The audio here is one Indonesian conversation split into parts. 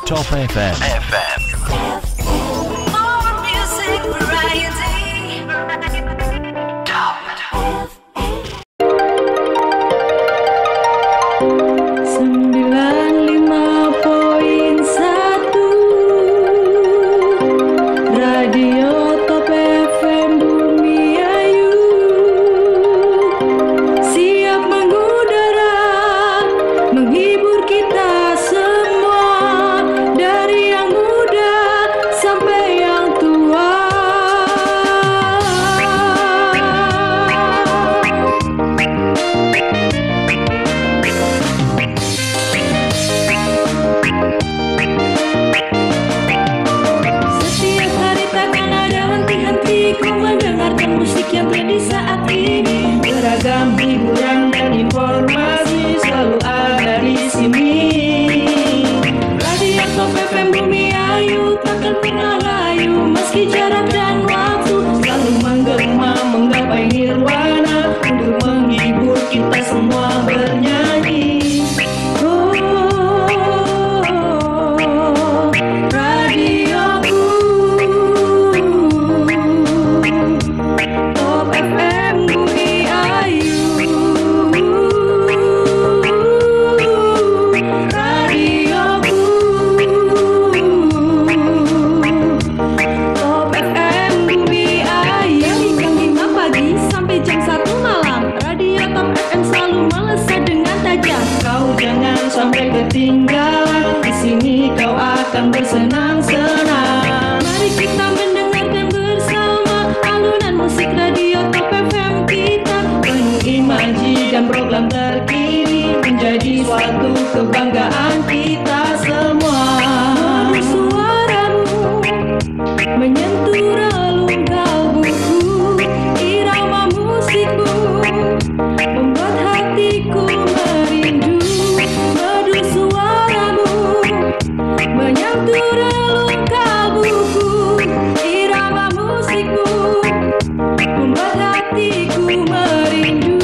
Top FM. More music variety. Top. 95.1 Radio Top FM Bumi Ayu siap mengudara, menghibur kita semua, dari yang muda sampai yang tua. Setiap hari takkan ada henti-hentiku mendengarkan musik yang tren di saat ini. Beragam hiburan dan informasi selalu ada di sini. Radio Top FM Bumi Ayu takkan pernah layu meski jarak dan waktu selalu menggema menggapai nirwana untuk menghibur kita semua bernyanyi. Oh, radioku Top FM Bumi Ayu. Radioku Top FM Bumi Ayu. Dari jam 5 pagi sampai jam 1 malam, Radio Top FM selalu melesat dengan tajam. Kau jangan sampai ketinggalan, di sini kau akan bersenang-senang. Mari kita mendengarkan bersama alunan musik Radio Top FM kita, penuh imaji dan program terkini, menjadi suatu kebanggaan kita semua. Merdu suaramu menyentuh relung kalbuku, irama musikmu membuat hatiku merindu. Merdu suaramu menyentuh relung kalbuku, irama musikmu membuat hatiku merindu.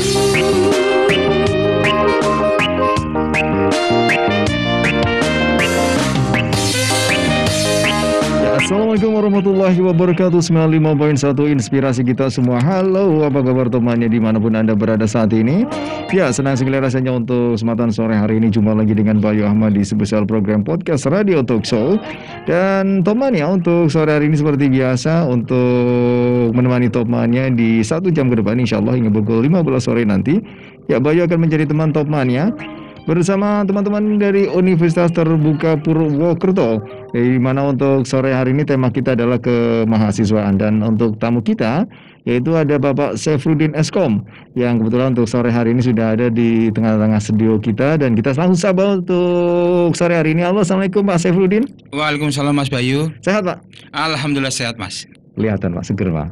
Assalamualaikum warahmatullahi wabarakatuh. 95.1 inspirasi kita semua. Halo, apa kabar temannya dimanapun Anda berada saat ini? Ya, senang sekali rasanya untuk kesempatan sore hari ini jumpa lagi dengan Bayu Ahmad di spesial program podcast Radio Talk Show. Dan temannya untuk sore hari ini seperti biasa untuk menemani temannya di 1 jam ke depan insya Allah hingga pukul 15 sore nanti. Ya, Bayu akan menjadi teman temannya bersama teman-teman dari Universitas Terbuka Purwokerto, di mana untuk sore hari ini tema kita adalah kemahasiswaan, dan untuk tamu kita yaitu ada Bapak Syafruddin Eskom yang kebetulan untuk sore hari ini sudah ada di tengah-tengah studio kita, dan kita langsung sapa untuk sore hari ini. Halo, assalamualaikum Pak Syafruddin. Waalaikumsalam Mas Bayu. Sehat Pak? Alhamdulillah sehat Mas. Kelihatan Pak, seger Pak.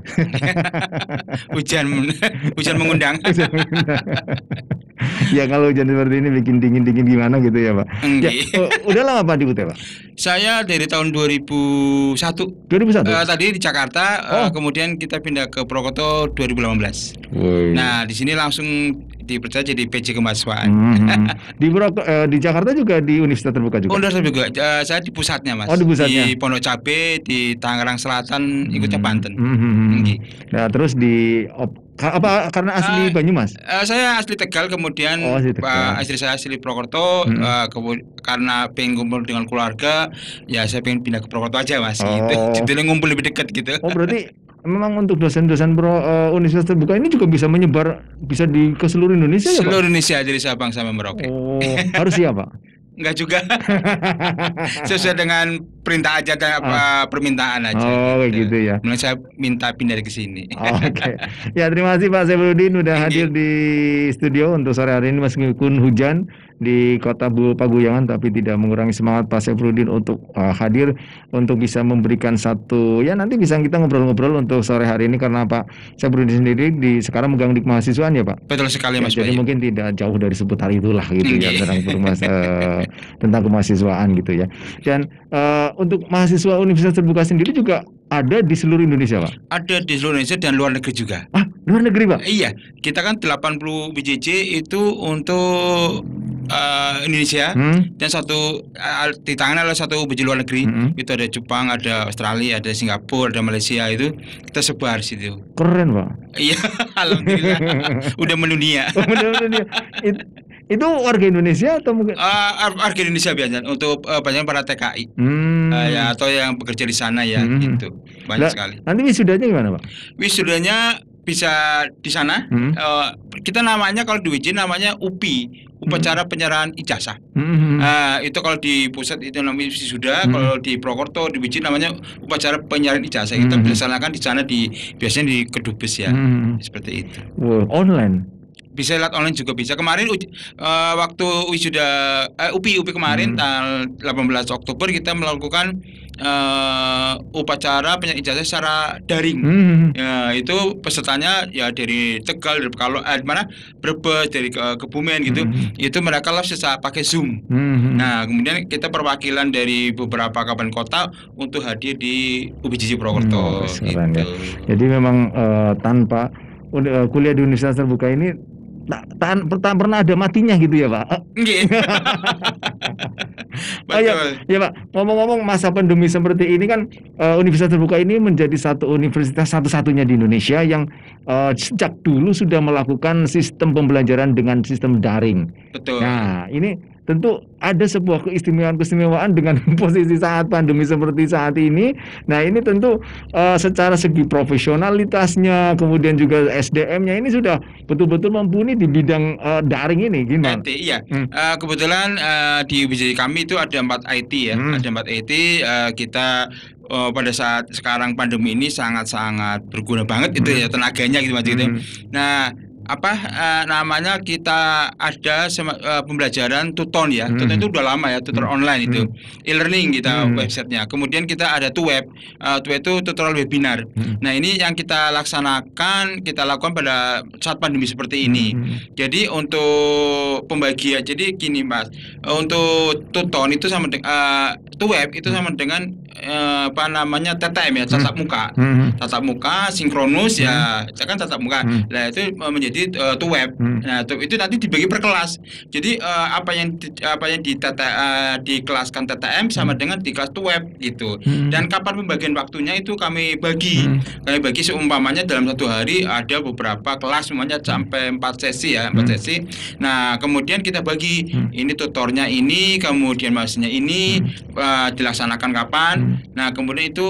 Hujan mengundang. Ya kalau hujan seperti ini bikin dingin-dingin gimana gitu ya Pak. Ya, udah lama Pak di UT Pak? Saya dari tahun 2001. 2001? Tadi di Jakarta, kemudian kita pindah ke Purwokerto 2018. Woi. Nah di sini langsung dipercaya jadi PJ kemahasiswaan. Di Jakarta juga di Universitas Terbuka juga? Universitas juga. Saya di pusatnya Mas. Oh, di pusatnya. Di Pondok Cabe, di Tangerang Selatan, ikutnya Banten. Nah terus di apa karena asli Banyumas? Saya asli Tegal, kemudian asli Tegal. istri saya asli Purwokerto. Karena pengen kumpul dengan keluarga, ya saya pengen pindah ke Purwokerto aja Mas. Gitu. Jadi ngumpul lebih dekat gitu. Oh berarti memang untuk dosen-dosen Universitas Terbuka ini juga bisa menyebar, bisa ke seluruh Indonesia ya Pak? Seluruh Indonesia, dari Sabang sampai Merauke. Oh, harus siapa? Enggak juga. Sesuai dengan perintah aja dan permintaan aja. Oh gitu ya. Mulai saya minta pindah ke sini. Oke. Ya terima kasih Pak Syafruddin udah hadir di studio untuk sore hari ini meskipun hujan di kota Paguyangan, tapi tidak mengurangi semangat Pak Syafruddin untuk hadir untuk bisa memberikan satu, ya nanti bisa kita ngobrol-ngobrol untuk sore hari ini, karena Pak Syafruddin sendiri sekarang megang di kemahasiswaan ya Pak. Betul sekali Mas. Jadi mungkin tidak jauh dari seputar itulah gitu ya tentang kemahasiswaan gitu ya. Dan untuk mahasiswa Universitas Terbuka sendiri juga ada di seluruh Indonesia Pak? Ada di seluruh Indonesia dan luar negeri juga. Ah, luar negeri Pak? Iya, kita kan 80 BJJ itu untuk Indonesia, Hmm. dan satu di tangan adalah satu baju luar negeri. Itu ada Jepang, ada Australia, ada Singapura, ada Malaysia, itu kita sebar situ. Keren, Pak. Iya, alhamdulillah udah mendunia. Bener-bener dia. Itu warga Indonesia atau mungkin? Warga Indonesia biasanya untuk banyak para TKI ya, atau yang bekerja di sana ya, gitu banyak Lah, sekali. nanti wisudanya gimana, Pak? Wisudanya bisa di sana. Kita namanya kalau di WJ namanya UPI, upacara penyerahan ijazah. Itu kalau di pusat itu namanya wisuda, kalau di Purwokerto di WJ namanya upacara penyerahan ijazah. Kita dilaksanakan di sana biasanya di Kedubes ya, seperti itu. Wow, online. Bisa lihat online juga bisa. Kemarin waktu wisuda UPI kemarin tanggal 18 Oktober kita melakukan upacara penyerahan ijazah secara daring. Ya, itu pesertanya ya dari Tegal, dari mana Brebes, dari Kebumen gitu. Itu mereka live secara pakai Zoom. Nah, kemudian kita perwakilan dari beberapa kabupaten kota untuk hadir di UPJJ Purwokerto. Keren ya. Gitu. Jadi memang tanpa kuliah di universitas terbuka ini tak pernah ada matinya gitu ya, Pak. Nggih. Betul. Ya, Pak. Ngomong-ngomong masa pandemi seperti ini kan Universitas Terbuka ini menjadi satu universitas satu-satunya di Indonesia yang sejak dulu sudah melakukan sistem pembelajaran dengan sistem daring. Betul. Nah, ini tentu ada sebuah keistimewaan dengan posisi saat pandemi seperti saat ini. Nah, ini tentu secara segi profesionalitasnya, kemudian juga SDM-nya ini sudah betul-betul mumpuni di bidang daring ini, gimana? IT, iya. Kebetulan di UPJ kami itu ada 4 IT ya, ada 4 IT. Kita pada saat sekarang pandemi ini sangat-sangat berguna banget itu ya, tenaganya gitu Mas gitu. Nah, namanya kita ada pembelajaran Tuton ya. Tuton itu udah lama ya, tutor online itu. E-learning kita websitenya. Kemudian kita ada Tuweb. Tuweb itu tutorial webinar. Nah, ini yang kita lakukan pada saat pandemi seperti ini. Jadi untuk pembagian, jadi gini Mas, untuk Tuton itu sama dengan Tuweb itu sama dengan TTM ya, tatap muka. Tatap muka sinkronus ya, kan tatap muka. Nah, itu menjadi Tuweb. Nah, itu nanti dibagi per kelas. Jadi apa yang dikelaskan TTM sama dengan di kelas Tuweb gitu. Dan kapan pembagian waktunya itu kami bagi. Kami bagi seumpamanya dalam satu hari ada beberapa kelas semuanya sampai 4 sesi ya, 4 sesi. Nah, kemudian kita bagi ini tutornya ini, kemudian mahasiswanya ini dilaksanakan kapan. Nah, kemudian itu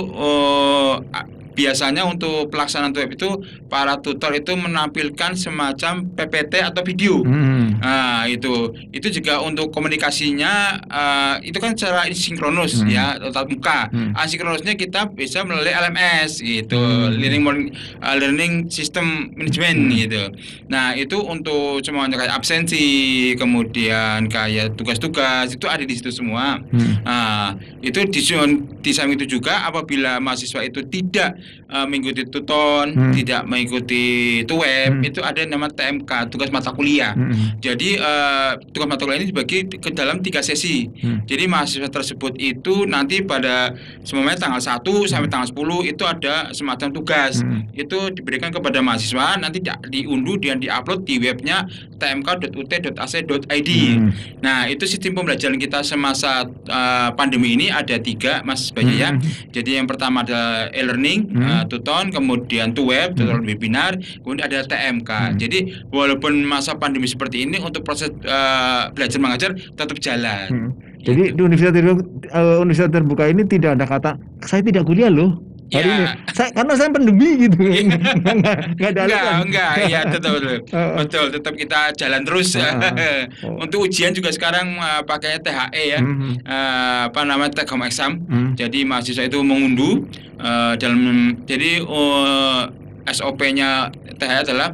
biasanya untuk pelaksanaan web itu para tutor itu menampilkan semacam PPT atau video. Nah, itu juga untuk komunikasinya itu kan secara sinkronus ya, tatap muka. Asinkronusnya kita bisa melalui LMS gitu, learning system management gitu. Nah, itu untuk semuanya kayak absensi, kemudian kayak tugas-tugas itu ada di situ semua. Nah, itu di samping itu juga apabila mahasiswa itu tidak mengikuti Tuton, tidak mengikuti Tuweb, itu ada yang namanya TMK, tugas mata kuliah. Jadi tugas mata kuliah ini dibagi ke dalam 3 sesi. Jadi mahasiswa tersebut itu nanti pada semuanya tanggal 1 sampai tanggal 10 itu ada semacam tugas. Itu diberikan kepada mahasiswa, nanti diunduh dan diupload di webnya tmk.ut.ac.id. Nah, itu sistem pembelajaran kita semasa pandemi ini ada 3 Mas Bayu ya. Jadi yang pertama ada e-learning, Tuton, kemudian Tuweb, tutorial webinar, kemudian ada TMK. Jadi walaupun masa pandemi seperti ini untuk proses belajar mengajar tetap jalan. Jadi di Universitas Terbuka ini tidak ada kata saya tidak kuliah loh hari ini. Karena saya pandemi gitu. Enggak, ya betul, tetap kita jalan terus. Untuk ujian juga sekarang pakainya THE ya, take home exam. Jadi mahasiswa itu mengunduh jadi SOP-nya THE adalah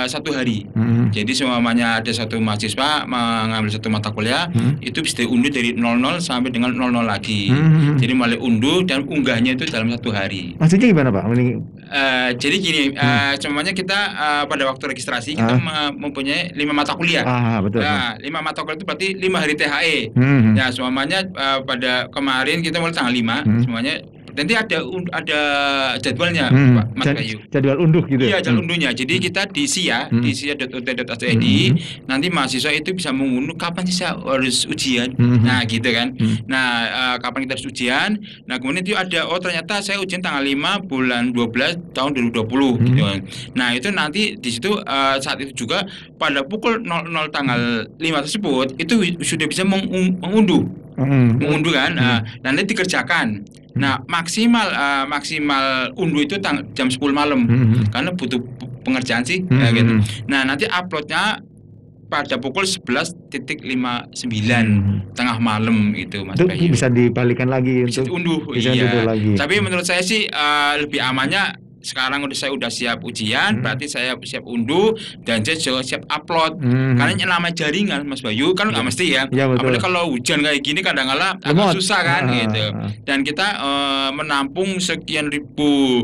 1 hari. Jadi semuanya ada satu mahasiswa mengambil satu mata kuliah, itu bisa diunduh dari 00 sampai dengan 00 lagi. Jadi mulai unduh dan unggahnya itu dalam 1 hari. Maksudnya gimana Pak? Jadi gini, semuanya kita pada waktu registrasi kita mempunyai 5 mata kuliah. Betul. Nah, 5 mata kuliah itu berarti 5 hari THE. Ya, semuanya pada kemarin kita mulai tanggal 5, semuanya nanti ada jadwalnya, Pak Mas Bayu. Jadwal unduh gitu. Iya, jadwal unduhnya. Jadi kita di SIA, di sia.ut.ac.id, nanti mahasiswa itu bisa mengunduh kapan sih saya harus ujian. Nah, gitu kan. Nah, kapan kita harus ujian? Nah, kemudian itu ada ternyata saya ujian tanggal 5 bulan 12 tahun 2020 gitu kan. Nah, itu nanti di situ saat itu juga pada pukul 00 tanggal 5 tersebut itu sudah bisa mengunduh kan. Nanti dikerjakan. Nah, maksimal unduh itu jam 10 malam karena butuh pengerjaan sih gitu. Nah, nanti uploadnya pada pukul 11.59 tengah malam gitu, Mas Itu Bayu. bisa dibalikan lagi Bisa untuk diunduh. bisa Iya. diunduh lagi. Tapi menurut saya sih lebih amannya sekarang saya udah siap ujian, berarti saya siap unduh dan saya juga siap upload. Karena yang namanya jaringan, Mas Bayu, kan nggak mesti ya. Ya, betul. Apalagi kalau hujan kayak gini kadang-kadang agak susah kan gitu. Dan kita menampung sekian ribu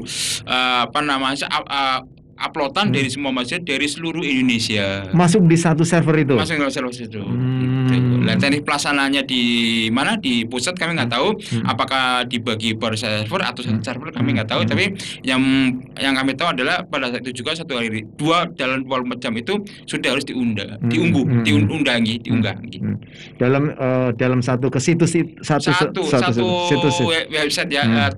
uploadan dari semua mahasiswa dari seluruh Indonesia. Masuk di satu server itu. Masuk di server itu. Gitu. Nah, teknik pelaksanaannya di mana, di pusat kami nggak tahu. Apakah dibagi per server atau satu server kami nggak tahu. Tapi yang kami tahu adalah pada saat itu juga 1 hari 2 dalam 24 jam itu sudah harus diunggah. Dalam satu ke situs satu situs website ya,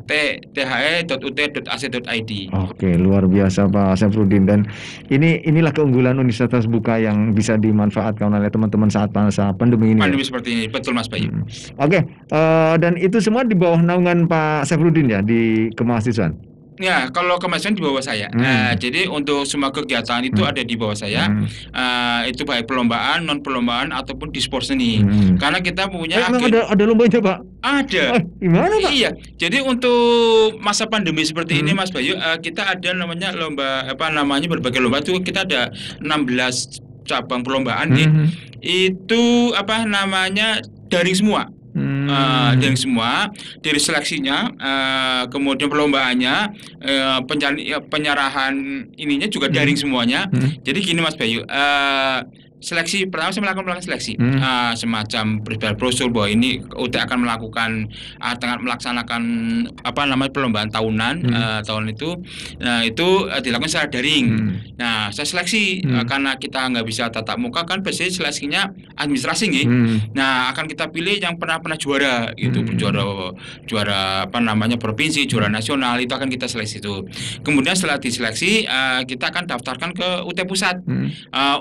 the.ut.ac.id. Oke, luar biasa Pak Syafruddin, dan inilah keunggulan Universitas Buka yang bisa dimanfaatkan oleh teman-teman saat masa pandemi ini. Pandemi seperti ini, betul Mas Bayu. Oke, dan itu semua di bawah naungan Pak Syafruddin ya di kemahasiswaan. Ya, kalau kemahasiswaan di bawah saya. Jadi untuk semua kegiatan itu ada di bawah saya. Itu baik perlombaan, non perlombaan ataupun di sport seni. Karena kita punya ada lombanya Pak? Ada. Gimana Pak? Iya. Jadi untuk masa pandemi seperti ini Mas Bayu, kita ada namanya lomba berbagai lomba itu kita ada 16 cabang perlombaan itu daring semua. Daring semua, dari seleksinya, kemudian perlombaannya, penyerahan ininya juga daring semuanya. Jadi gini Mas Bayu, seleksi pertama saya melakukan seleksi, semacam brosur bahwa ini UT akan melaksanakan perlombaan tahunan tahun itu. Nah, itu dilakukan secara daring. Nah, saya seleksi karena kita nggak bisa tatap muka kan, biasanya seleksinya administrasi nih. Nah, akan kita pilih yang pernah juara gitu, juara provinsi, juara nasional, itu akan kita seleksi itu. Kemudian setelah diseleksi, kita akan daftarkan ke UT Pusat.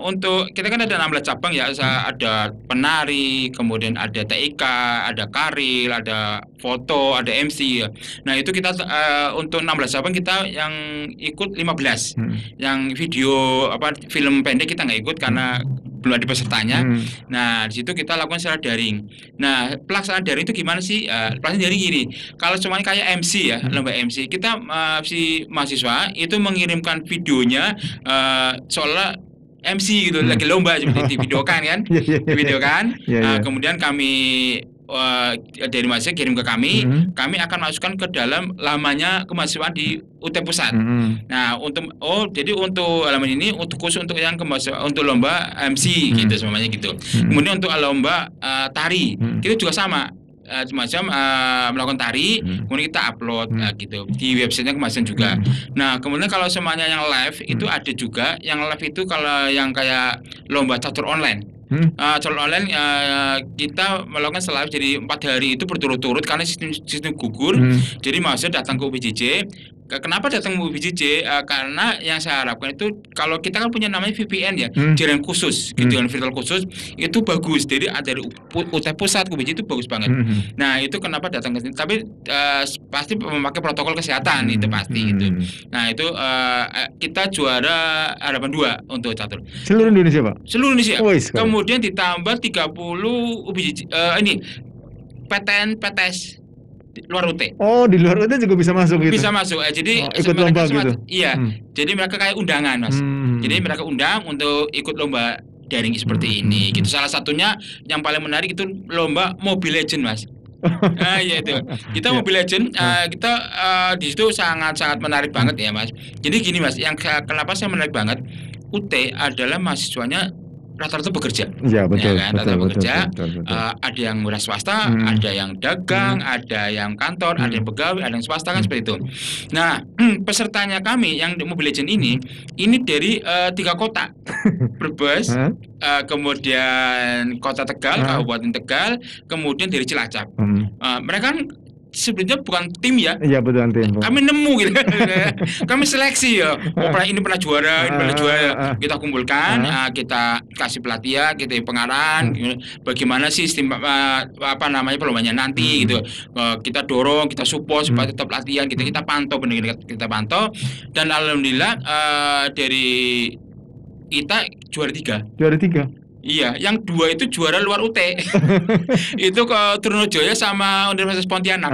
Untuk kita kan ada 16 cabang ya, ada penari, kemudian ada TIK, ada karil, ada foto, ada MC ya. Nah, itu kita untuk 16 cabang kita yang ikut 15. Yang video film pendek kita nggak ikut karena belum ada pesertanya. Nah, di situ kita lakukan secara daring. Nah, pelaksanaan daring itu gimana sih? Pelaksanaan daring gini. Kalau semuanya kayak MC ya, lomba MC, kita si mahasiswa itu mengirimkan videonya seolah MC gitu, lagi lomba seperti divideokan kan, divideokan. Kemudian kami dari mahasiswa kirim ke kami, kami akan masukkan ke dalam lamanya kemahasiswaan di UT Pusat. Nah, jadi untuk halaman ini khusus untuk yang untuk lomba MC gitu semuanya gitu. Kemudian untuk lomba tari, kita juga sama. Semacam melakukan tari, kemudian kita upload gitu di websitenya kemasan juga. Nah, kemudian kalau semuanya yang live itu ada juga. Yang live itu kalau yang kayak lomba catur online. Catur online kita melakukan live jadi 4 hari itu berturut-turut karena sistem gugur. Jadi mahasiswa datang ke UPJJ. Kenapa datang ke UPJJ? Karena yang saya harapkan itu kalau kita kan punya namanya VPN ya, jaringan khusus, gitu kan, virtual khusus itu bagus. Jadi dari UT Pusat ke UPJJ itu bagus banget. Nah, itu kenapa datang ke sini? Tapi pasti memakai protokol kesehatan itu pasti gitu. Nah, itu kita juara harapan 2 untuk catur. Seluruh Indonesia Pak? Seluruh Indonesia. Kemudian ditambah 30 UPJJ PTN PTS luar UT. Oh, di luar UT juga bisa masuk gitu? Bisa masuk. Jadi ikut lomba gitu? Iya. Jadi mereka kayak undangan Mas. Jadi mereka undang untuk ikut lomba daring seperti ini gitu. Salah satunya yang paling menarik itu lomba Mobile Legend Mas. Ya itu. Kita Mobile Legend, kita di situ sangat menarik banget ya Mas. Jadi gini Mas, yang kenapa saya menarik banget, UT adalah mahasiswanya rata-rata bekerja. Ya betul, Ya kan, rata-rata bekerja. betul. Ada yang wira swasta, ada yang dagang, ada yang kantor, ada yang pegawai, ada yang swasta kan seperti itu. Nah, pesertanya kami yang Mobile Legends ini dari 3 kota, Brebes, kemudian Kota Tegal, Kabupaten Tegal, kemudian dari Cilacap. Mereka kan sebenarnya bukan tim ya. Iya betul tim. Kami nemu gitu. Kami seleksi ya. Oh, ini pernah juara, ini pernah juara. Kita kumpulkan, kita kasih pelatihan, kita pengarang, bagaimana sistem perlombanya nanti gitu. Kita dorong, kita support supaya tetap latihan, kita pantau benar kita pantau, dan alhamdulillah dari kita juara 3. Juara 3. Iya, yang 2 itu juara luar UT. Itu ke Trunojoyo sama Universitas Pontianak.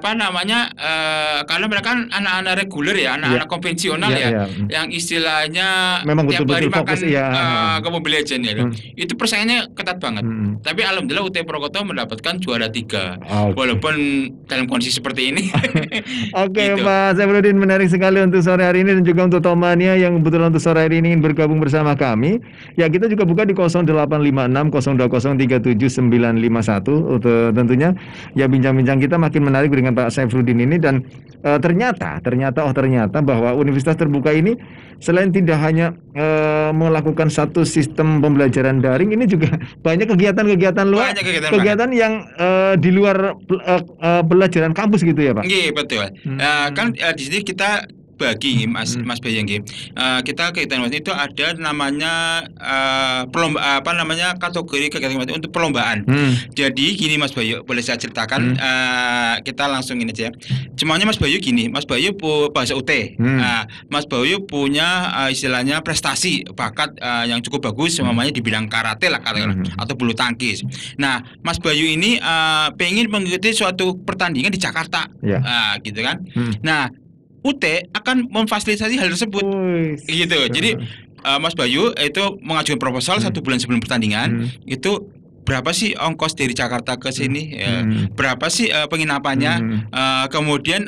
Karena mereka kan anak-anak reguler ya, anak-anak konvensional yang istilahnya memang tiap hari betul-betul makan fokus, ke Mobile Legends ya. Itu persaingannya ketat banget. Tapi alhamdulillah UT Purwokerto mendapatkan juara 3. Walaupun dalam kondisi seperti ini. Oke, Gitu. Pak Saifuddin, menarik sekali untuk sore hari ini, dan juga untuk Tomania yang kebetulan untuk sore hari ini ingin bergabung bersama kami. Ya, kita juga buka di 0856 020 37951 untuk tentunya ya bincang-bincang kita makin menarik dengan Pak Saifuddin ini. Dan ternyata bahwa Universitas Terbuka ini selain tidak hanya melakukan satu sistem pembelajaran daring, ini juga banyak kegiatan-kegiatan luar, kegiatan yang di luar pelajaran kampus gitu ya Pak. Iya betul. Kan di sini kita bagi Mas Bayang, kita kegiatan itu ada namanya kategori kegiatan untuk perlombaan. Jadi gini Mas Bayu, boleh saya ceritakan, kita langsung ini aja. Cumanya Mas Bayu gini, Mas Bayu bahasa UT. Mas Bayu punya istilahnya prestasi bakat yang cukup bagus, namanya di bidang karate lah katakanlah, atau bulu tangkis. Nah, Mas Bayu ini pengen mengikuti suatu pertandingan di Jakarta, gitu kan. Nah, UT akan memfasilitasi hal tersebut, gitu. Jadi Mas Bayu itu mengajukan proposal 1 bulan sebelum pertandingan. Itu berapa sih ongkos dari Jakarta ke sini, berapa sih penginapannya, kemudian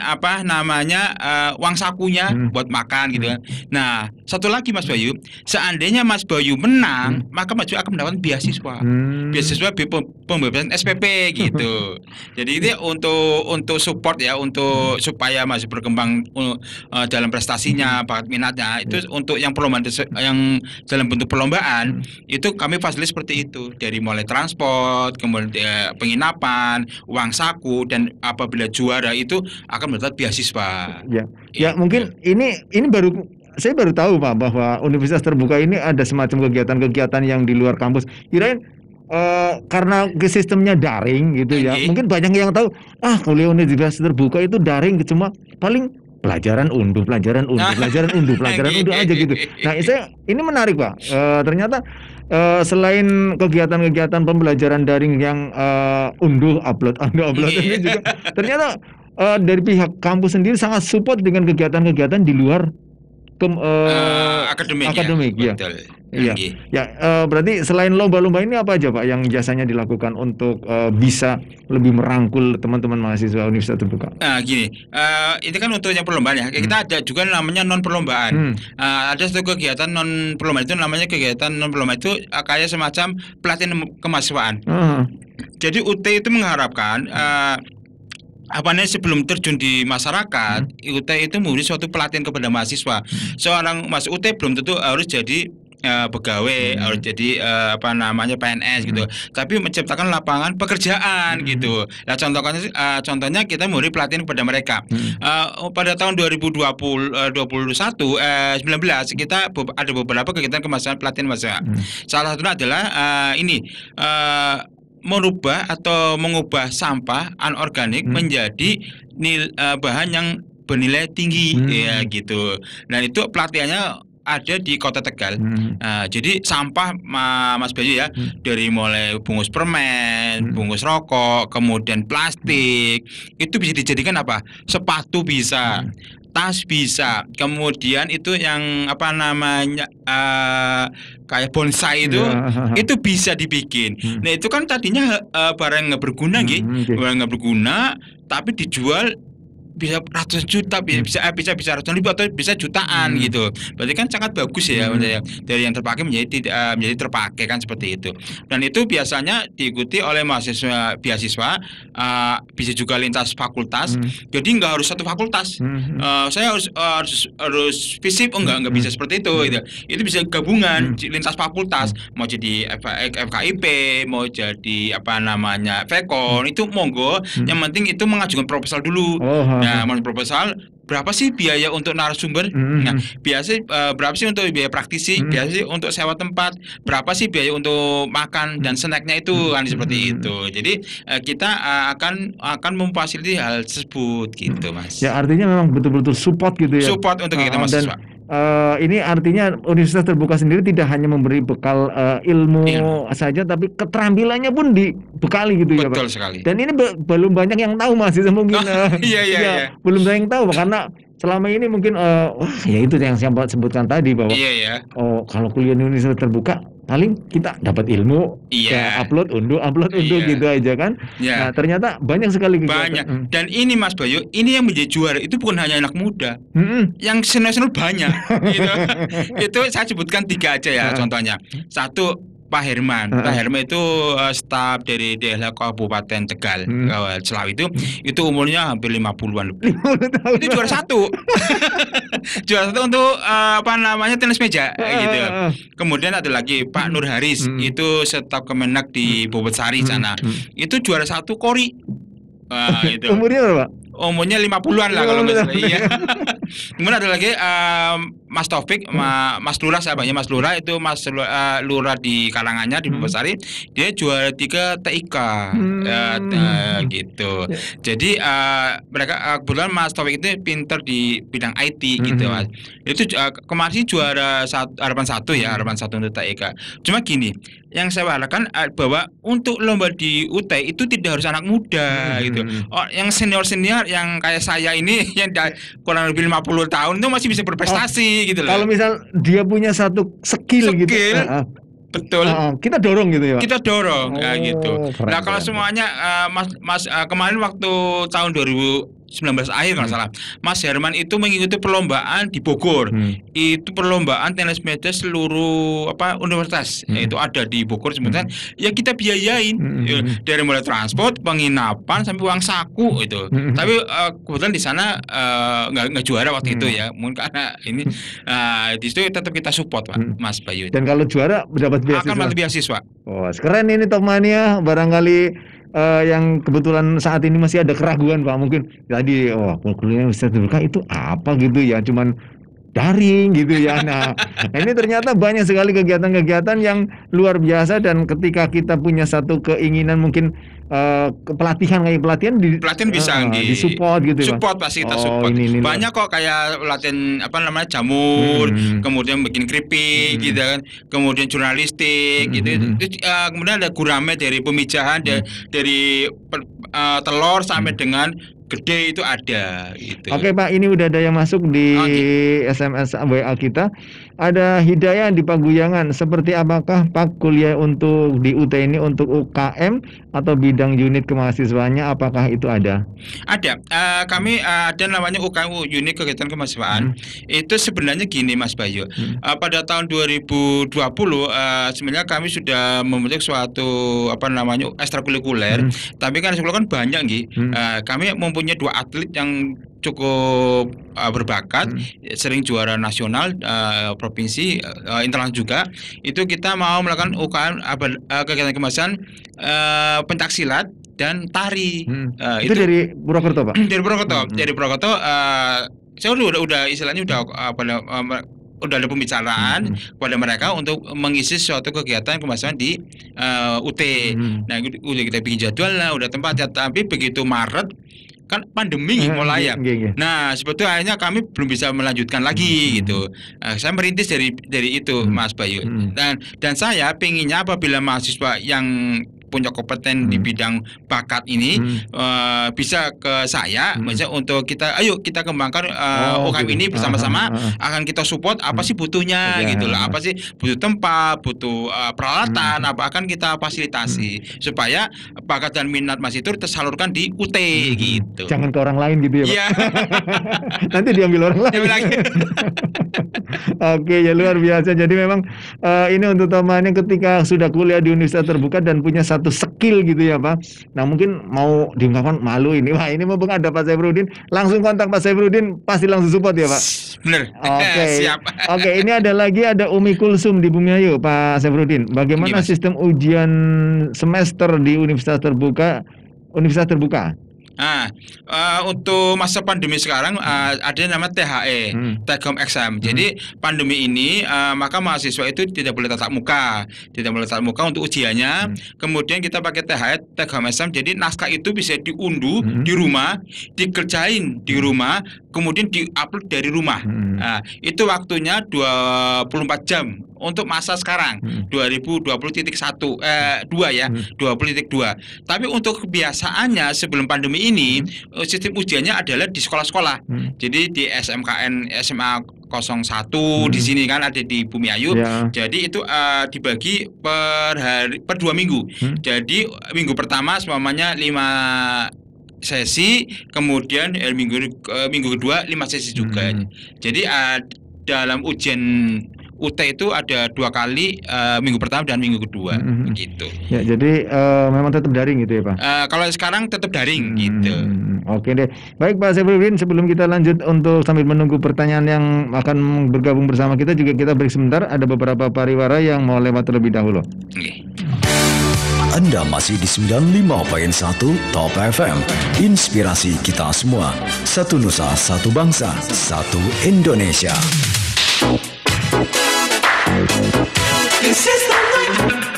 uang sakunya buat makan gitu kan. Nah, satu lagi Mas Bayu, seandainya Mas Bayu menang, maka Mas Bayu akan mendapatkan beasiswa pembebasan SPP gitu. Jadi ini untuk support ya, untuk supaya masih berkembang dalam prestasinya, bakat minatnya. Itu untuk yang perlombaan, yang dalam bentuk perlombaan itu kami fasilitas seperti itu, dari mulai transport, kemudian penginapan, uang saku, dan apabila juara itu akan mendapat beasiswa. Ya mungkin ini saya baru tahu Pak bahwa Universitas Terbuka ini ada semacam kegiatan-kegiatan yang di luar kampus. Kirain karena sistemnya daring gitu ya. Mungkin banyak yang tahu, kuliah Universitas Terbuka itu daring, cuma paling pelajaran unduh aja gitu. Nah, ini menarik Pak. Ternyata selain kegiatan-kegiatan pembelajaran daring yang upload ini juga ternyata dari pihak kampus sendiri sangat support dengan kegiatan-kegiatan di luar akademik ya. Betul. Berarti selain lomba-lomba ini apa aja Pak yang biasanya dilakukan untuk bisa lebih merangkul teman-teman mahasiswa Universitas Terbuka? Gini, itu kan untuk yang perlombaan ya. Kita ada juga namanya non perlombaan. Ada satu kegiatan non perlombaan, itu namanya kegiatan non perlombaan, itu kayak semacam pelatihan kemahasiswaan. Jadi UT itu mengharapkan sebelum terjun di masyarakat, UT itu memberi suatu pelatihan kepada mahasiswa. Seorang UT belum tentu harus jadi pegawai, harus jadi PNS gitu, tapi menciptakan lapangan pekerjaan gitu. Nah, contohnya kita memberi pelatihan kepada mereka. Pada tahun 2019 kita ada beberapa kegiatan kemahasiswaan, pelatihan mahasiswa. Salah satunya adalah merubah atau mengubah sampah anorganik menjadi bahan yang bernilai tinggi ya gitu. Dan itu pelatihannya ada di Kota Tegal. Jadi sampah Mas Bayu ya, dari mulai bungkus permen, bungkus rokok, kemudian plastik, itu bisa dijadikan apa? Sepatu bisa, tas bisa, kemudian itu yang kayak bonsai itu bisa dibikin. Nah, itu kan tadinya barang nggak berguna, barang nggak berguna, tapi dijual bisa ratusan juta, bisa ratusan ribu atau bisa jutaan gitu. Berarti kan sangat bagus ya, dari yang terpakai menjadi terpakai kan seperti itu. Dan itu biasanya diikuti oleh mahasiswa beasiswa, bisa juga lintas fakultas. Jadi nggak harus satu fakultas. Saya harus FISIP, nggak bisa seperti itu. Gitu. Itu bisa gabungan lintas fakultas, mau jadi FKIP, mau jadi Vekon, itu monggo. Yang penting itu mengajukan proposal dulu. Nah, proposal berapa sih biaya untuk narasumber? Nah, berapa sih untuk biaya praktisi? Biasa sih untuk sewa tempat? Berapa sih biaya untuk makan dan snacknya itu kan seperti itu. Jadi kita akan memfasilitasi hal tersebut gitu, Mas. Ya, artinya memang betul-betul support gitu ya. Support untuk kita mahasiswa. Ini artinya Universitas Terbuka sendiri tidak hanya memberi bekal ilmu saja, tapi keterampilannya pun dibekali gitu. Betul ya Pak. Sekali. Dan ini belum banyak yang tahu mahasiswa mungkin. Iya. Belum banyak yang tahu karena selama ini mungkin ya itu yang saya sebutkan tadi bahwa kalau kuliah di Universitas Terbuka paling kita dapat ilmu, upload unduh gitu aja kan. Nah, ternyata banyak sekali kegiatan. Banyak. Dan ini Mas Bayu, ini yang menjadi juara itu bukan hanya anak muda, yang senior banyak. Gitu. Itu saya sebutkan 3 aja ya contohnya. 1, Pak Herman. Pak Herman itu staf dari daerah Kabupaten Tegal, Selawi itu umurnya hampir 50-an lebih. Itu juara 1. Juara 1 untuk tenis meja gitu. Kemudian ada lagi Pak Nur Haris, itu staf Kemenak di Bobot-Sari sana. Itu juara 1 kori. Itu. Umurnya berapa? Umurnya 50-an lah kalau nggak salah. Iya. Kemudian ada lagi Mas Taufik, Mas Lurah, sahabatnya Mas Lurah, itu Mas Lurah di Karangannya di Bobosari, dia juara 3 TIK gitu. Jadi mereka kebetulan Mas Taufik itu pinter di bidang IT gitu Mas. Itu kemarin juara harapan 1 untuk TIK. Cuma gini, yang saya harapkan bahwa untuk lomba di UT itu tidak harus anak muda gitu. Yang senior yang kayak saya ini yang kurang lebih 50 tahun itu masih bisa berprestasi gitu loh. Kalau misal dia punya satu skill gitu. Betul. Kita dorong gitu ya, Pak? Kita dorong gitu. Nah, kalau semuanya Mas kemarin waktu tahun 2019 akhir kalau salah, Mas Herman itu mengikuti perlombaan di Bogor. Itu perlombaan tenis meja seluruh universitas. Itu ada di Bogor sebenarnya. Ya kita biayain dari mulai transport, penginapan sampai uang saku itu. Tapi kebetulan di sana nggak juara waktu itu ya. Mungkin karena ini di situ tetap kita support Pak, Mas Bayu. Dan kalau juara dapat beasiswa. Akan dapat beasiswa. Oh, keren ini Top Mania. Barangkali yang kebetulan saat ini masih ada keraguan Pak, mungkin tadi kuliah Universitas Terbuka itu apa gitu ya, cuman daring gitu ya. Nah, ini ternyata banyak sekali kegiatan-kegiatan yang luar biasa, dan ketika kita punya satu keinginan mungkin pelatihan bisa disupport gitu ya. Support pasti kita support. Banyak kok kayak latihan jamur, kemudian bikin keripik gitu kan, kemudian jurnalistik gitu. Kemudian ada gurame dari pemijahan dari telur sampai dengan gede itu ada gitu. Oke Pak, ini udah ada yang masuk di SMS WA kita. Ada Hidayah di Paguyangan. Seperti apakah Pak kuliah untuk di UT ini untuk UKM atau bidang unit kemahasiswaannya, apakah itu ada? Ada. Kami ada namanya UKM, unit kegiatan kemahasiswaan. Itu sebenarnya gini Mas Bayu. Pada tahun 2020 sebenarnya kami sudah membentuk suatu ekstrakurikuler. Tapi kan ekstrakurikuler kan banyak gitu. Kami mempunyai 2 atlet yang cukup berbakat, sering juara nasional, provinsi, internasional juga. Itu kita mau melakukan UKM kegiatan kemahasiswaan pencaksilat dan tari. Itu dari Purwokerto Pak? Dari Purwokerto. Saya udah istilahnya udah ada pembicaraan kepada mereka untuk mengisi suatu kegiatan kemahasiswaan di UT. Nah, udah kita bikin jadwal lah, udah tempatnya. Tapi begitu Maret kan pandemi mulai ya. Nah, sebetulnya akhirnya kami belum bisa melanjutkan lagi gitu. Saya merintis dari itu Mas Bayu. Dan saya pinginnya apabila mahasiswa yang punya kompeten di bidang bakat ini bisa ke saya, misalnya untuk ayo kita kembangkan UKM ini bersama-sama, akan kita support apa sih butuhnya gitu loh, apa sih butuh tempat, butuh peralatan, apa akan kita fasilitasi supaya bakat dan minat Mas itu tersalurkan di UT gitu. Jangan ke orang lain gitu ya Pak. Iya. Nanti diambil orang lain. Oke, ya luar biasa. Jadi memang ini untuk temannya ketika sudah kuliah di universitas terbuka dan punya satu skill gitu ya Pak. Nah mungkin mau diungkapkan malu ini. Wah ini mumpung ada Pak Saifruddin, langsung kontak Pak Saifruddin, pasti langsung support ya Pak. Bener. Oke. Siap. Oke, ini ada Umi Kulsum di Bumiayu, Pak Saifruddin. Bagaimana sistem ujian semester di universitas terbuka? Untuk masa pandemi sekarang ada yang namanya THE, Take Home Exam. Jadi pandemi ini maka mahasiswa itu tidak boleh tatap muka, untuk ujiannya. Kemudian kita pakai THE, Take Home Exam. Jadi naskah itu bisa diunduh di rumah, dikerjain di rumah, kemudian diupload dari rumah. Itu waktunya 24 jam untuk masa sekarang 2020.2 ya, 20.2. Tapi untuk kebiasaannya sebelum pandemi ini sistem ujiannya adalah di sekolah-sekolah. Jadi di SMKN SMA 01 di sini kan ada di Bumiayu. Jadi itu dibagi per 2 minggu. Jadi minggu pertama semuanya 5 sesi, kemudian minggu kedua 5 sesi juga. Jadi dalam ujian UT itu ada 2 kali, minggu pertama dan minggu kedua, gitu. Ya, jadi memang tetap daring gitu ya Pak? Kalau sekarang tetap daring gitu. Oke deh. Baik Pak Saifruddin, sebelum kita lanjut untuk sambil menunggu pertanyaan yang akan bergabung bersama kita, juga kita break sebentar. Ada beberapa pariwara yang mau lewat terlebih dahulu. Anda masih di 95.1 Top FM. Inspirasi kita semua. Satu Nusa, satu bangsa, satu Indonesia. This is the night.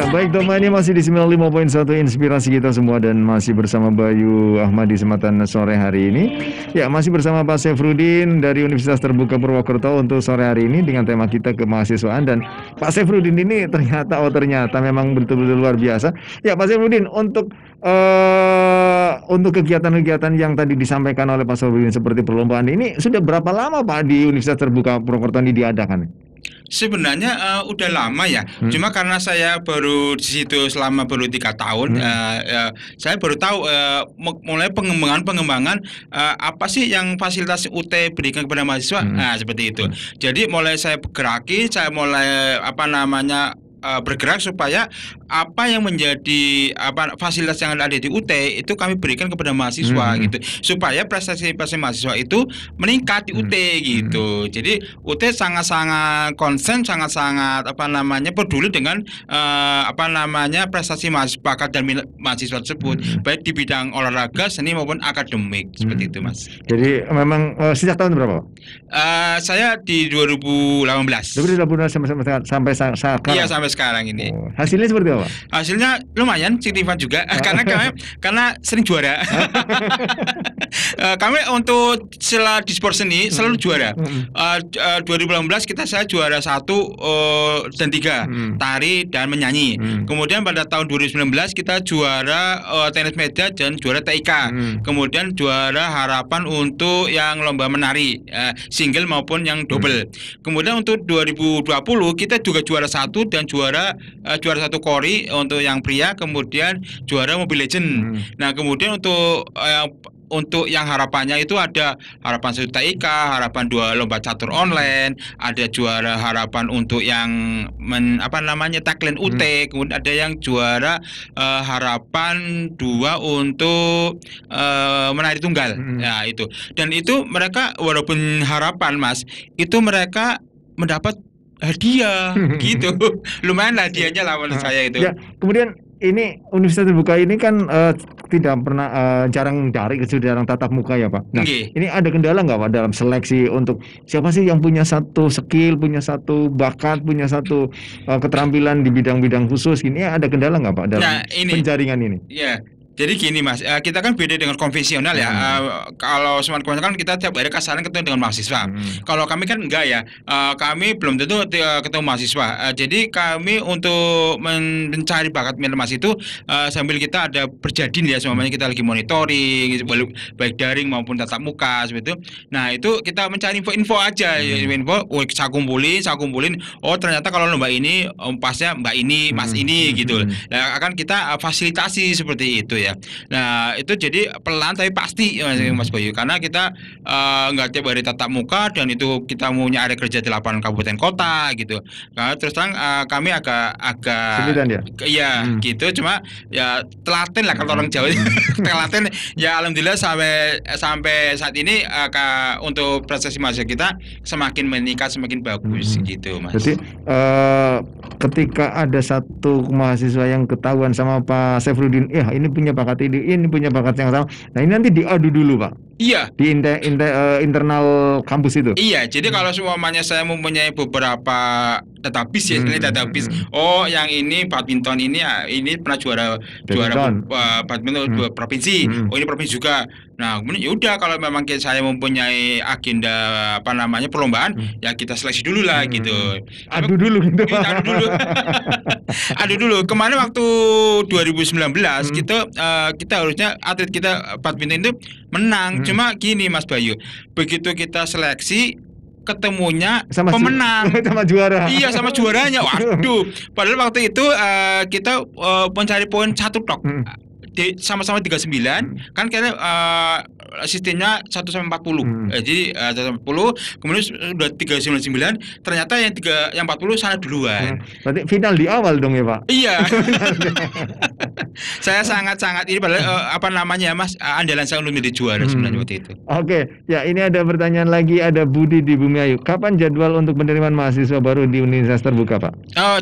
Baik teman, ini masih di 95.1 Inspirasi kita semua dan masih bersama Bayu Ahmad di Sematan sore hari ini. Ya, masih bersama Pak Saifruddin dari Universitas Terbuka Purwokerto untuk sore hari ini dengan tema kita kemahasiswaan. Dan Pak Saifruddin ini ternyata memang betul-betul luar biasa. Ya Pak Saifruddin, untuk kegiatan-kegiatan yang tadi disampaikan oleh Pak Saifruddin seperti perlombaan ini sudah berapa lama Pak di Universitas Terbuka Purwokerto ini diadakan? Sebenarnya udah lama ya, cuma karena saya baru di situ selama baru 3 tahun, saya baru tahu mulai pengembangan apa sih yang fasilitas UT berikan kepada mahasiswa, seperti itu. Jadi mulai saya bergeraki, saya mulai bergerak supaya apa yang menjadi fasilitas yang ada di UT itu kami berikan kepada mahasiswa gitu, supaya prestasi mahasiswa itu meningkat di UT gitu. Jadi UT sangat-sangat konsen, sangat-sangat peduli dengan prestasi bakat dan minat mahasiswa tersebut, baik di bidang olahraga, seni maupun akademik, seperti itu Mas. Jadi memang sejak tahun berapa? Saya di 2018. 2018 sampai sekarang. Iya, sampai sekarang ini. Hasilnya seperti apa? Hasilnya lumayan signifikan juga karena sering juara. Kami untuk di sport seni selalu juara. 2018 saya juara 1 dan 3 tari dan menyanyi. Kemudian pada tahun 2019 kita juara tenis meja dan juara TIK. Kemudian juara harapan untuk yang lomba menari single maupun yang double. Kemudian untuk 2020 kita juga juara 1 dan juara 1 kori untuk yang pria, kemudian juara Mobile Legend. Nah, kemudian untuk untuk yang harapannya itu ada harapan 1 juta TIK, harapan 2 lomba catur online, ada juara harapan untuk yang tagline UT, kemudian ada yang juara harapan 2 untuk menari tunggal. Ya itu. Dan itu mereka walaupun harapan Mas, itu mereka mendapat hadiah gitu. Lumayan lah hadiahnya lah menurut saya itu. Ya, kemudian ini Universitas Terbuka ini kan tidak pernah jarang tatap muka ya Pak. Nah, ini ada kendala nggak Pak dalam seleksi untuk siapa sih yang punya satu skill, punya satu bakat, punya satu keterampilan di bidang-bidang khusus? Ini ada kendala nggak Pak dalam penjaringan ini? Ya. Jadi gini Mas, kita kan beda dengan konvensional ya. Kalau semuanya konvensional kan kita tiap hari kasaran ketemu dengan mahasiswa. Kalau kami kan enggak ya. Kami belum tentu ketemu mahasiswa. Jadi kami untuk mencari bakat minat Mas itu sambil kita ada berjadin ya, semuanya kita lagi monitoring, baik daring maupun tatap muka seperti itu. Nah itu kita mencari info aja, info. Saya kumpulin. Oh ternyata kalau lomba ini pasnya Mbak ini, Mas ini gitu. Nah akan kita fasilitasi seperti itu ya. Nah itu jadi pelan tapi pasti Mas Bayu, karena kita nggak tiap hari tatap muka dan itu kita mau nyari kerja di lapangan kabupaten kota gitu. Nah, terus terang kami agak kesulitan ya? Iya gitu, cuma ya telaten lah kalau orang Jawa. Telaten ya alhamdulillah sampai saat ini untuk prestasi mahasiswa kita semakin meningkat, semakin bagus gitu Mas. Jadi ketika ada satu mahasiswa yang ketahuan sama Pak Syafruddin, ini punya bakat ini punya bakat yang sama. Nah ini nanti diadu dulu Pak. Iya. Di internal kampus itu. Iya. Jadi kalau semuanya saya mempunyai beberapa database ya, database. Oh yang ini badminton ini pernah juara badminton provinsi. Oh ini provinsi juga. Nah kemudian yaudah kalau memang saya mempunyai agenda perlombaan, ya kita seleksi dulu lah gitu. Adu dulu gitu. Adu dulu. Kemarin waktu 2019 kita harusnya atlet kita badminton itu menang. Cuma gini Mas Bayu, begitu kita seleksi ketemunya sama pemenang sama juara. Iya sama juaranya. Waduh. Padahal waktu itu kita mencari poin 1 tok. Sama-sama 39 kan karena sistemnya 1/40. Jadi 1/40 kemudian sudah 399, ternyata yang 40 sana duluan. Berarti final di awal dong ya Pak? Iya. Saya sangat ini padahal Mas, andalan saya untuk menjadi juara sebenarnya waktu itu. Oke, ya ini ada pertanyaan lagi, ada Budi di Bumiayu. Kapan jadwal untuk penerimaan mahasiswa baru di Universitas Terbuka Pak?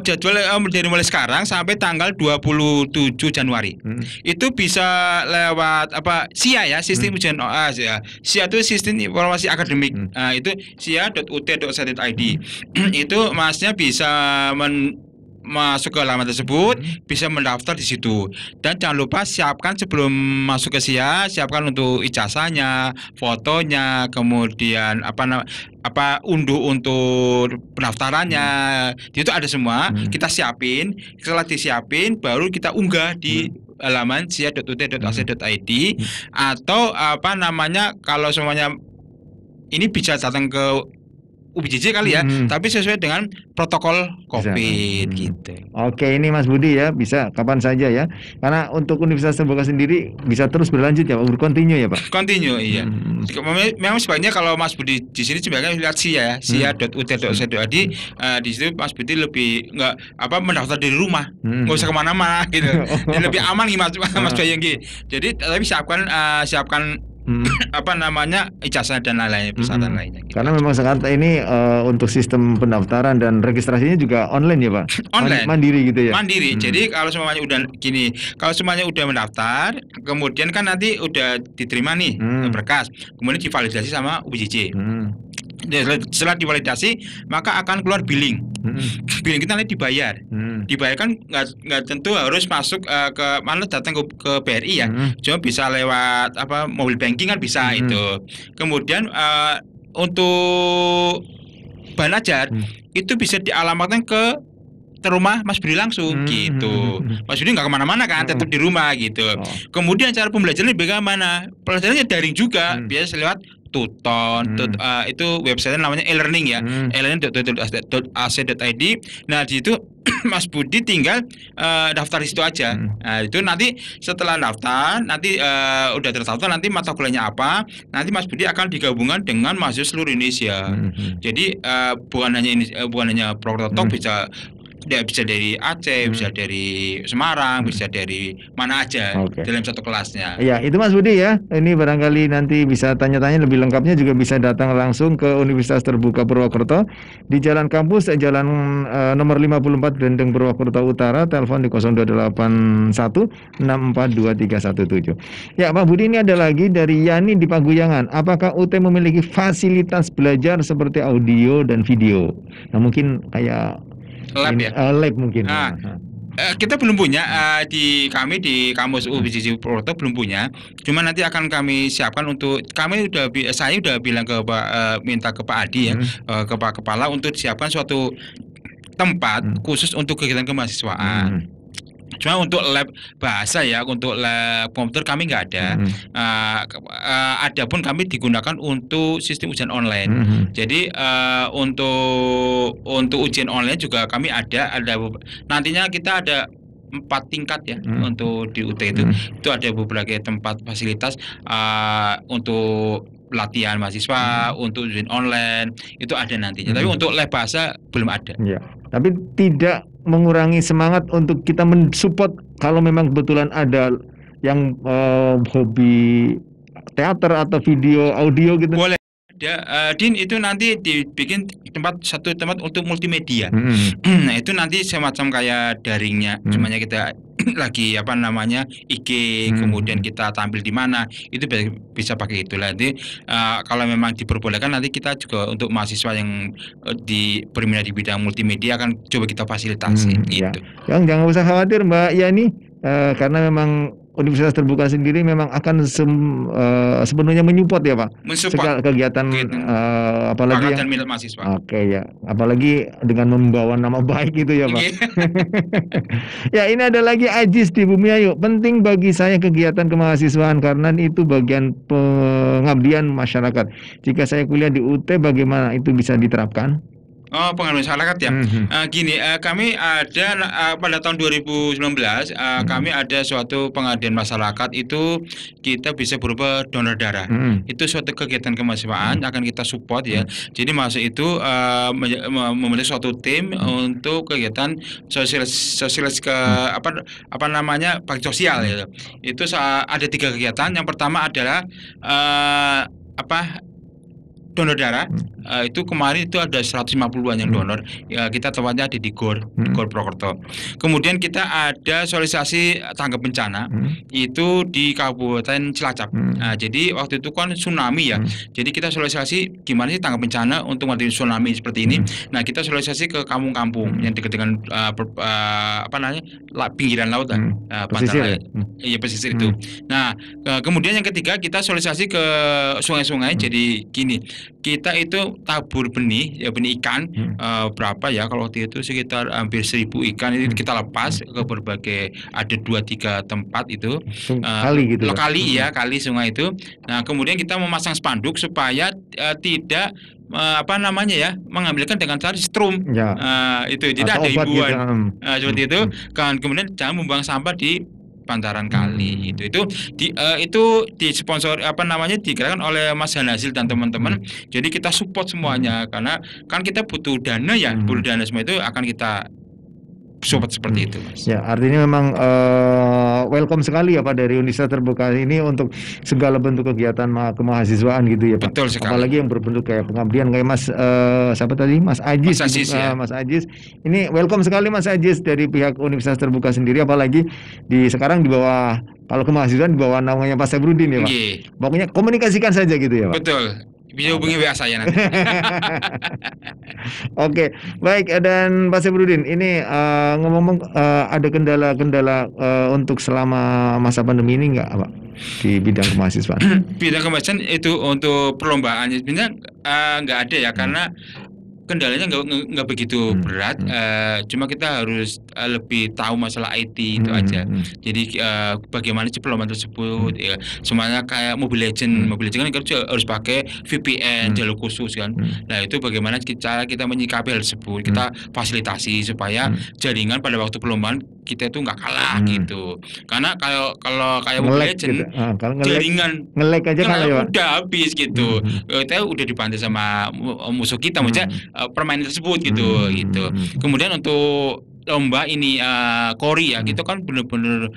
Jadwal dari mulai sekarang sampai tanggal 27 Januari. Itu bisa lewat SIA ya, sistem ujian SIA itu sistem informasi akademik. Itu sia.ut.ac.id. Itu Masnya bisa masuk ke halaman tersebut, bisa mendaftar di situ. Dan jangan lupa siapkan sebelum masuk ke SIA, siapkan untuk ijazahnya, fotonya, kemudian unduh untuk pendaftarannya. Itu ada semua. Kita siapin, setelah disiapin baru kita unggah di halaman sia.ut.ac.id atau kalau semuanya ini bisa datang ke UBJJ kali ya, tapi sesuai dengan protokol COVID gitu. Oke, ini Mas Budi ya, bisa kapan saja ya. Karena untuk Universitas Terbuka sendiri bisa terus berlanjut ya Pak, berkontinu ya Pak. Kontinu iya. Memang sebaiknya kalau Mas Budi di sini sebaiknya lihat SIA ya, sia.ut.ac.id. Di situ Mas Budi lebih mendaftar dari rumah, nggak usah kemana-mana gitu. Lebih aman nih Mas Bayanggi. Jadi tapi siapkan ijazah dan lain-lain persyaratan lainnya gitu. Karena memang sekarang ini untuk sistem pendaftaran dan registrasinya juga online ya Pak? Online. Mandiri gitu ya? Mandiri. Jadi kalau semuanya udah mendaftar, kemudian kan nanti udah diterima nih berkas, kemudian divalidasi sama UBJJ. Setelah divalidasi maka akan keluar billing. Billing kita nanti dibayar. Dibayar kan nggak tentu harus masuk ke mana, datang ke BRI ya. Cuma bisa lewat mobil banking kan bisa itu. Kemudian untuk bahan ajar itu bisa dialamatkan ke rumah Mas Budi langsung gitu. Mas Budi nggak kemana-mana kan, tetap di rumah gitu. Kemudian cara pembelajarannya bagaimana? Pelajarannya daring juga, biasa lewat Tuton, itu website namanya e-learning ya, e-learning.ac.id. Nah di situ Mas Budi tinggal daftar di situ aja. Nah, itu nanti setelah daftar, nanti udah terdaftar, nanti mata kuliahnya apa, nanti Mas Budi akan digabungkan dengan mahasiswa seluruh Indonesia. Jadi bukan hanya Prokerto, bisa dari Aceh, bisa dari Semarang, bisa dari mana aja dalam satu kelasnya. Ya, itu Mas Budi ya. Ini barangkali nanti bisa tanya-tanya lebih lengkapnya, juga bisa datang langsung ke Universitas Terbuka Purwokerto di Jalan Kampus, Jalan nomor 54 Dendeng Purwokerto Utara, telepon di 0281642317. Ya, Pak Budi, ini ada lagi dari Yani di Paguyangan. Apakah UT memiliki fasilitas belajar seperti audio dan video? Nah, mungkin kayak lab ya? Lab mungkin. Kita belum punya di kampus UPJJ Purwokerto belum punya. Cuma nanti akan kami siapkan untuk saya udah bilang ke minta ke Pak Adi ya, ke Pak Kepala untuk siapkan suatu tempat khusus untuk kegiatan kemahasiswaan. Cuma untuk lab bahasa ya, untuk lab komputer kami nggak ada. Adapun kami digunakan untuk sistem ujian online. Jadi untuk ujian online juga kami ada nantinya kita ada 4 tingkat ya untuk di UT itu ada beberapa tempat fasilitas untuk pelatihan mahasiswa, untuk ujian online itu ada nantinya. Tapi untuk lab bahasa belum ada. Ya. Tapi tidak mengurangi semangat untuk kita mensupport kalau memang kebetulan ada yang hobi teater atau video audio gitu. Boleh. Din, itu nanti dibikin satu tempat untuk multimedia. Nah itu nanti semacam kayak daringnya, cumanya kita lagi IG, kemudian kita tampil di mana, itu bisa pakai itu. Nanti kalau memang diperbolehkan, nanti kita juga untuk mahasiswa yang berminat di bidang multimedia akan coba kita fasilitasi. Gitu. Ya. Jangan usah khawatir Mbak Yani, karena memang Universitas Terbuka sendiri memang akan sepenuhnya menyupport ya Pak, segala kegiatan apalagi yang minat mahasiswa. Ya, apalagi dengan membawa nama baik itu ya Pak. Ya, ini ada lagi Ajis di Bumiayu. Penting bagi saya kegiatan kemahasiswaan karena itu bagian pengabdian masyarakat. Jika saya kuliah di UT, bagaimana itu bisa diterapkan? Pengabdian masyarakat ya. Kami ada pada tahun 2019 kami ada suatu pengabdian masyarakat, itu kita bisa berupa donor darah. Itu suatu kegiatan kemahasiswaan akan kita support ya. Jadi masuk itu memiliki suatu tim untuk kegiatan sosialis bakti sosial ya. Itu ada 3 kegiatan. Yang pertama adalah donor darah. Itu kemarin itu ada 150-an yang donor. Ya, kita tempatnya ada di GOR Purwokerto. Kemudian kita ada sosialisasi tanggap bencana. Itu di Kabupaten Cilacap. Nah, jadi waktu itu kan tsunami ya. Jadi kita sosialisasi gimana sih tanggap bencana untuk menghadapi tsunami seperti ini. Nah, kita sosialisasi ke kampung-kampung yang dekat dengan pinggiran laut lah. Pesisir. Iya, pesisir itu. Nah, kemudian yang ketiga kita sosialisasi ke sungai-sungai. Jadi gini, kita itu tabur benih ikan, berapa ya kalau waktu itu sekitar hampir 1000 ikan itu kita lepas ke berbagai, ada 2-3 tempat itu kali gitu lokali kali sungai itu. Nah kemudian kita memasang spanduk supaya tidak mengambilkan dengan cara strum itu, jadi ada himbauan seperti itu kan. Kemudian jangan membuang sampah di bantaran kali. Itu disponsor digerakkan oleh Mas Hanasil dan teman-teman. Jadi kita support semuanya karena kan kita butuh dana ya, butuh dana semua itu akan kita support seperti itu Mas. Ya, artinya memang welcome sekali ya Pak dari Universitas Terbuka ini untuk segala bentuk kegiatan kemahasiswaan gitu ya Pak. Betul sekali. Apalagi yang berbentuk kayak pengabdian kayak Mas siapa tadi? Mas Ajis. Mas Ajis. Ini welcome sekali Mas Ajis dari pihak Universitas Terbuka sendiri, apalagi sekarang di bawah, kalau kemahasiswaan di bawah namanya Pak Sabrudin ya Pak. Pokoknya komunikasikan saja gitu ya Pak. Betul. Bisa hubungi WA saya nanti. Oke, baik. Dan Pak Sabrudin, ini ngomong-ngomong ada kendala-kendala untuk selama masa pandemi ini nggak Pak di bidang kemahasiswaan? Bidang kemahasiswaan itu untuk perlombaan sebenarnya nggak ada ya, karena kendalanya nggak begitu berat, cuma kita harus lebih tahu masalah IT itu aja. Jadi bagaimana deployment tersebut, ya semuanya kayak Mobile Legend kan kita harus pakai VPN jalur khusus kan. Nah itu bagaimana cara kita menyikapi hal tersebut, kita fasilitasi supaya jaringan pada waktu pelomban kita itu nggak kalah gitu. Karena kalau kayak Mobile Legend gitu. Jaringan nge-lag aja kalah ya, udah habis gitu. Kita udah dibantai sama musuh kita, maksudnya permainan tersebut gitu. Kemudian untuk lomba ini Kori ya, gitu kan bener-bener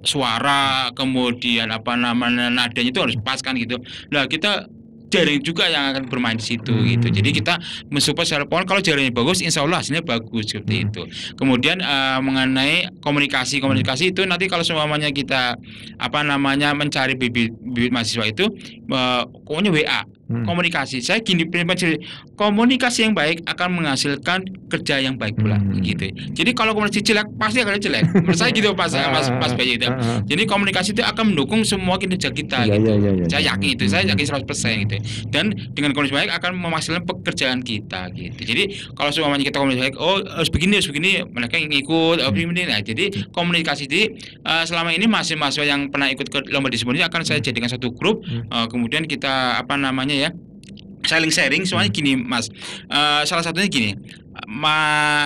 suara kemudian apa namanya nadanya itu harus pas kan gitu. Nah kita jaring juga yang akan bermain di situ gitu. Jadi kita mensupport secara pohon, kalau jaringnya bagus insya Allah hasilnya bagus seperti itu. Kemudian mengenai komunikasi itu nanti kalau semuanya kita apa namanya mencari bibit mahasiswa itu pokoknya WA. Komunikasi, saya gini, komunikasi yang baik akan menghasilkan kerja yang baik pula gitu. Jadi kalau komunikasi jelek pasti akan jelek. Menurut saya gitu Mas Bayu itu. Jadi komunikasi itu akan mendukung semua kinerja kita gitu. Saya yakin itu, saya yakin 100% gitu. Dan dengan komunikasi baik akan menghasilkan pekerjaan kita gitu. Jadi kalau semuanya kita komunikasi baik, harus begini, mereka yang ikut begini. Nah, jadi komunikasi ini selama ini mahasiswa yang pernah ikut ke lomba disiplin ini akan saya jadikan satu grup, kemudian kita apa namanya ya, saling sharing semuanya gini Mas. Salah satunya gini,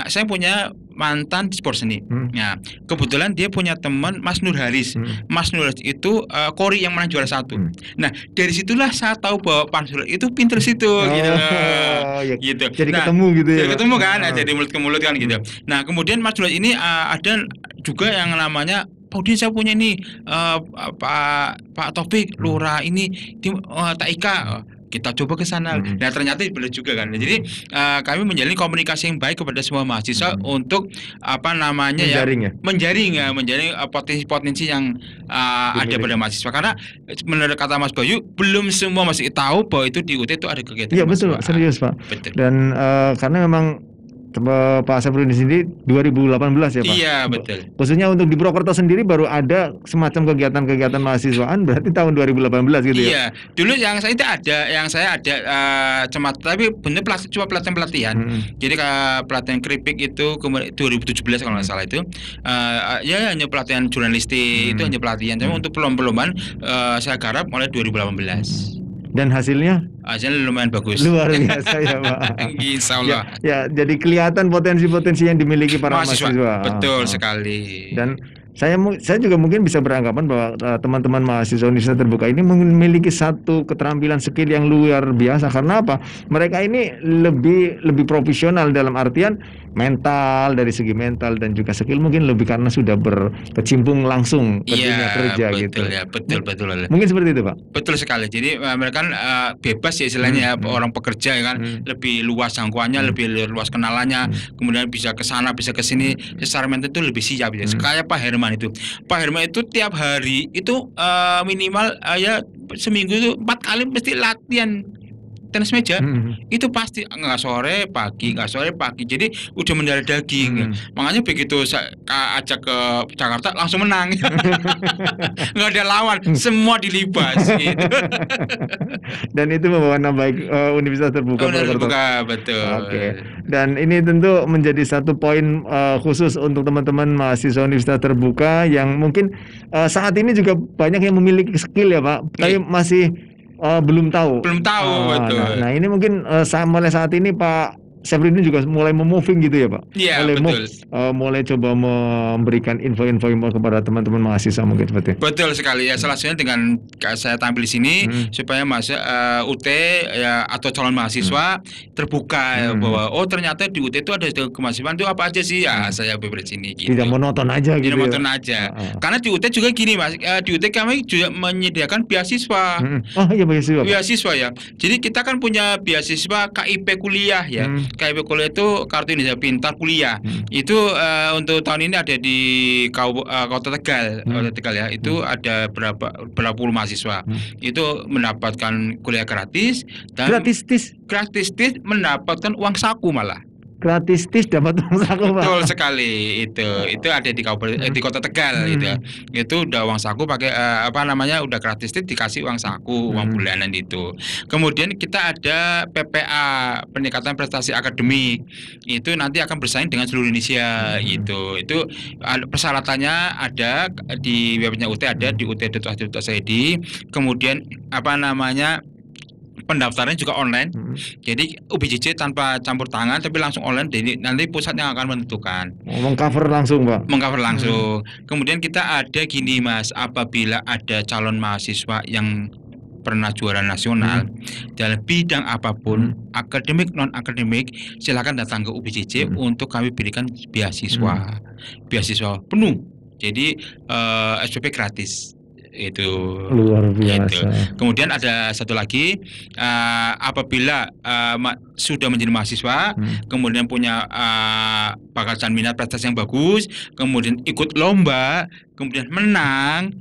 saya punya mantan di sport seni. Nah, kebetulan dia punya teman Mas Nur Haris. Mas Nur Haris itu Kori yang menang juara 1. Nah, dari situlah saya tahu bahwa Pak Nur itu pinter situ gitu. Gitu. Jadi ketemu gitu ya. Jadi ketemu kan, jadi mulut ke mulut kan gitu. Nah, kemudian Mas Nur ini ada juga yang namanya Udin, saya punya ini Pak Taufik Lurah ini tim Taika, kita coba ke sana. Nah ternyata benar juga kan. Jadi kami menjalin komunikasi yang baik kepada semua mahasiswa untuk apa namanya menjaring potensi-potensi yang ada pada mahasiswa. Karena menurut kata Mas Bayu, belum semua masih tahu bahwa itu di UT itu ada kegiatan. Iya betul, serius Pak. Betul. Dan karena memang Pak Safrudin sendiri 2018 ya Pak? Iya betul. Khususnya untuk di Purwokerto sendiri baru ada semacam kegiatan-kegiatan mahasiswaan berarti tahun 2018 gitu ya? Iya, dulu yang saya ada cuma tapi benar cuma pelatihan. Jadi pelatihan keripik itu kemudian 2017 kalau nggak salah itu ya hanya pelatihan jurnalistik, itu hanya pelatihan. Cuma untuk pelomban saya garap mulai 2018. Dan hasilnya lumayan bagus. Luar biasa ya Pak. Insya Allah. Ya, jadi kelihatan potensi-potensi yang dimiliki para mahasiswa. Betul sekali. Dan saya juga mungkin bisa beranggapan bahwa teman-teman mahasiswa Universitas Terbuka ini memiliki satu keterampilan skill yang luar biasa. Karena apa? Mereka ini lebih profesional dalam artian mental, dari segi mental dan juga skill mungkin lebih karena sudah berkecimpung langsung ke dunia kerja gitu. Ya, betul. Mungkin seperti itu Pak. Betul sekali. Jadi mereka kan bebas ya istilahnya orang pekerja ya kan, lebih luas jangkauannya, lebih luas kenalannya, kemudian bisa ke sana, bisa ke sini, secara mental itu lebih siap gitu. Kayak Pak Herman itu. Pak Herman itu tiap hari itu minimal ya seminggu itu 4 kali mesti latihan tenis meja. Itu pasti nggak sore pagi, jadi udah mendarah daging. Makanya begitu saya ajak ke Jakarta langsung menang. Nggak ada lawan, semua dilibas gitu. Dan itu membawa nama baik Universitas Terbuka. Betul. Oke. Dan ini tentu menjadi satu poin khusus untuk teman-teman mahasiswa Universitas Terbuka yang mungkin saat ini juga banyak yang memiliki skill ya Pak, tapi masih belum tahu. Betul. Nah ini mungkin mulai saat ini Pak Safrudin juga mulai memoving gitu ya Pak? Iya betul. Mulai coba memberikan info-info kepada teman-teman mahasiswa mungkin seperti itu. Betul sekali ya. Salah satunya dengan saya tampil di sini supaya UT ya atau calon mahasiswa terbuka bahwa ternyata di UT itu ada kemahasiswaan itu apa aja sih ya, saya beber sini. Gitu. Tidak monoton aja gitu. Tidak monoton aja. Karena di UT juga gini Mas, di UT kami juga menyediakan beasiswa. Oh iya beasiswa. Beasiswa ya. Jadi kita kan punya beasiswa KIP kuliah ya. KIP kuliah itu Kartu Indonesia Pintar Kuliah. Itu untuk tahun ini ada di Kota Tegal, ya. Itu ada berapa puluh mahasiswa. Itu mendapatkan kuliah gratis dan gratis mendapatkan uang saku malah. gratis tis dapat uang saku Pak. Betul sekali itu ada di di Kota Tegal gitu. Itu udah uang saku pakai udah gratis tis dikasih uang saku, uang bulanan itu. Kemudian kita ada PPA, peningkatan prestasi akademik. Itu nanti akan bersaing dengan seluruh Indonesia gitu. Itu persyaratannya ada di webnya UT, ada di ut.ac.id. Kemudian pendaftarannya juga online. Jadi UBJJ tanpa campur tangan tapi langsung online. Jadi nanti pusat yang akan menentukan. Mengcover langsung Pak. Mengcover langsung. Kemudian kita ada gini Mas, apabila ada calon mahasiswa yang pernah juara nasional dalam bidang apapun, akademik non akademik, silakan datang ke UBJJ untuk kami berikan beasiswa. Beasiswa penuh. Jadi SPP gratis. Itu luar biasa. Itu. Kemudian ada satu lagi, apabila sudah menjadi mahasiswa, kemudian punya bakat dan minat prestasi yang bagus, kemudian ikut lomba, kemudian menang,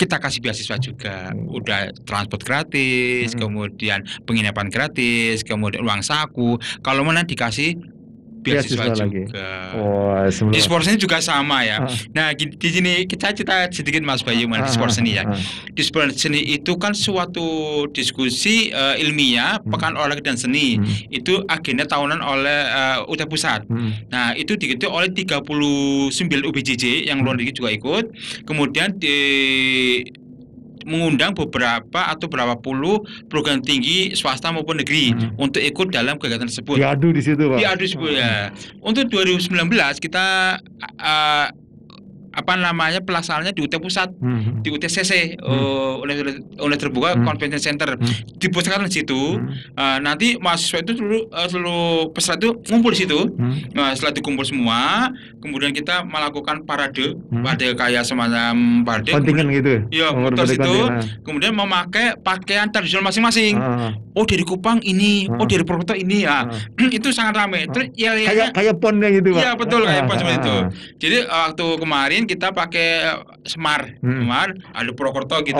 kita kasih beasiswa juga. Udah transport gratis, kemudian penginapan gratis, kemudian uang saku. Kalau menang dikasih beasiswa juga. Wah, di sport seni juga sama ya. Nah, di sini kita cerita sedikit Mas Bayu di sport seni ya. Di sport seni itu kan suatu diskusi ilmiah, pekan olahraga dan seni. Itu agenda tahunan oleh UT Pusat. Nah, itu diikuti oleh 39 UBJJ yang luar negeri juga ikut. Kemudian mengundang beberapa atau berapa puluh program tinggi swasta maupun negeri untuk ikut dalam kegiatan tersebut. Diadu di situ Pak. Diadu ya. Untuk 2019 kita pelaksanaannya di UT Pusat, di UTCC, oleh terbuka Convention Center, dipusatkan di situ. Nanti mahasiswa itu seluruh peserta itu ngumpul di situ. Setelah dikumpul semua, kemudian kita melakukan parade kayak semacam parade. Kontingen gitu. Iya, motor situ. Kemudian memakai pakaian tradisional masing-masing. Oh dari Kupang ini, oh dari Purwokerto ini ya. Itu sangat ramai. Terus kayak ponnya gitu Pak. Iya betul kayak pon seperti itu. Jadi waktu kemarin kita pakai Semar, ada Purwokerto gitu.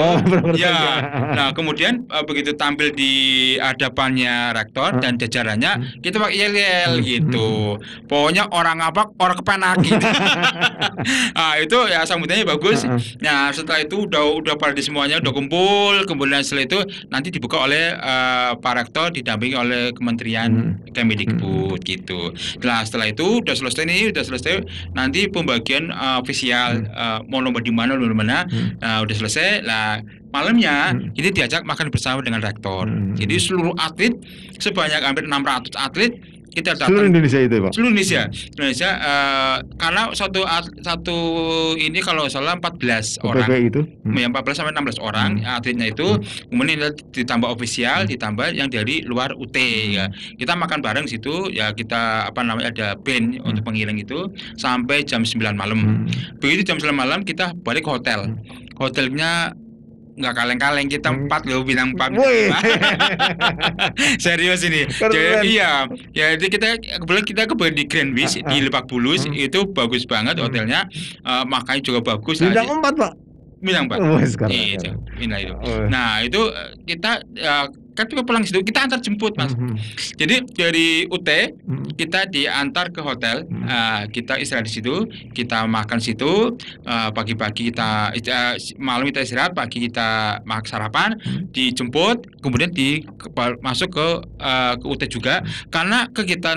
Ya. Nah kemudian begitu tampil di hadapannya rektor dan jajarannya, kita pakai yel-yel gitu. Pokoknya orang ngapak, orang kepenak gitu. Nah itu ya sambutannya bagus. Nah setelah itu udah pada semuanya udah kumpul. Kemudian setelah itu nanti dibuka oleh Pak Rektor didampingi oleh Kementerian Kemendikbud gitu. Nah setelah itu udah selesai nanti pembagian ofisial mau lomba di mana udah selesai lah. Malamnya ini diajak makan bersama dengan rektor. Jadi seluruh atlet sebanyak hampir 600 atlet kita datang. Seluruh Indonesia itu Pak. Seluruh Indonesia. Karena satu ini kalau salah 14 orang. itu. Ya 14 sampai 16 orang atletnya itu. Kemudian ditambah ofisial, ditambah yang dari luar UT ya. Kita makan bareng situ ya, kita ada band untuk pengiring itu sampai jam 9 malam. Begitu jam 9 malam kita balik ke hotel. Hotelnya nggak kaleng-kaleng, kita 4 loh, bintang 4. Serius ini. Jadi iya, ya kita kebetulan kita di Grand Wish di Lebak Bulus, itu bagus banget hotelnya, makanya juga bagus. Bintang 4 Pak. Bintang 4. Itu. Nah itu kita kan juga pulang situ, kita antar jemput Mas. Jadi dari UT kita diantar ke hotel, kita istirahat di situ, kita makan situ, pagi-pagi kita malam kita istirahat, pagi kita makan sarapan, dijemput, kemudian masuk ke UT juga, karena kegiatan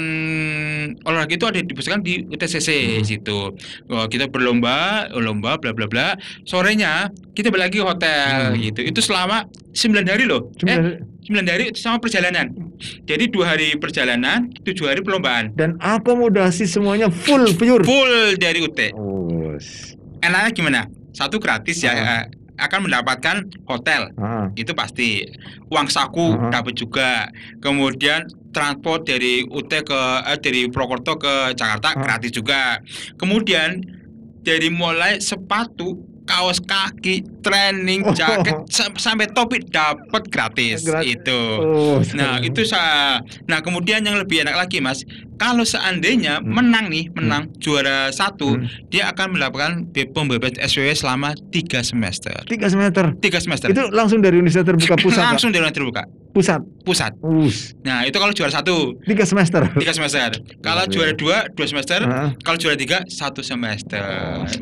olahraga itu ada dipusatkan di UTCC situ. Kita berlomba bla bla bla. Sorenya kita balik lagi ke hotel gitu. Itu selama 9 hari loh. 9 hari sama perjalanan. Jadi 2 hari perjalanan, 7 hari perlombaan. Dan akomodasi semuanya full dari UT. Enaknya gimana? Satu gratis ya, akan mendapatkan hotel. Itu pasti. Uang saku dapat juga. Kemudian transport dari UT dari Purwokerto ke Jakarta gratis juga. Kemudian dari mulai sepatu, kaos kaki, training, jaket sampai topi dapat gratis itu. Nah, itu nah, kemudian yang lebih enak lagi, Mas, kalau seandainya menang juara 1, dia akan mendapatkan pembebasan SPP selama 3 semester. 3 semester. 3 semester. Itu langsung dari Universitas Terbuka Pusat. Langsung dari Universitas Terbuka. Pusat. Nah, itu kalau juara 1 3 semester. 3 semester. Kalau juara 2 semester. Kalau juara 3 1 semester.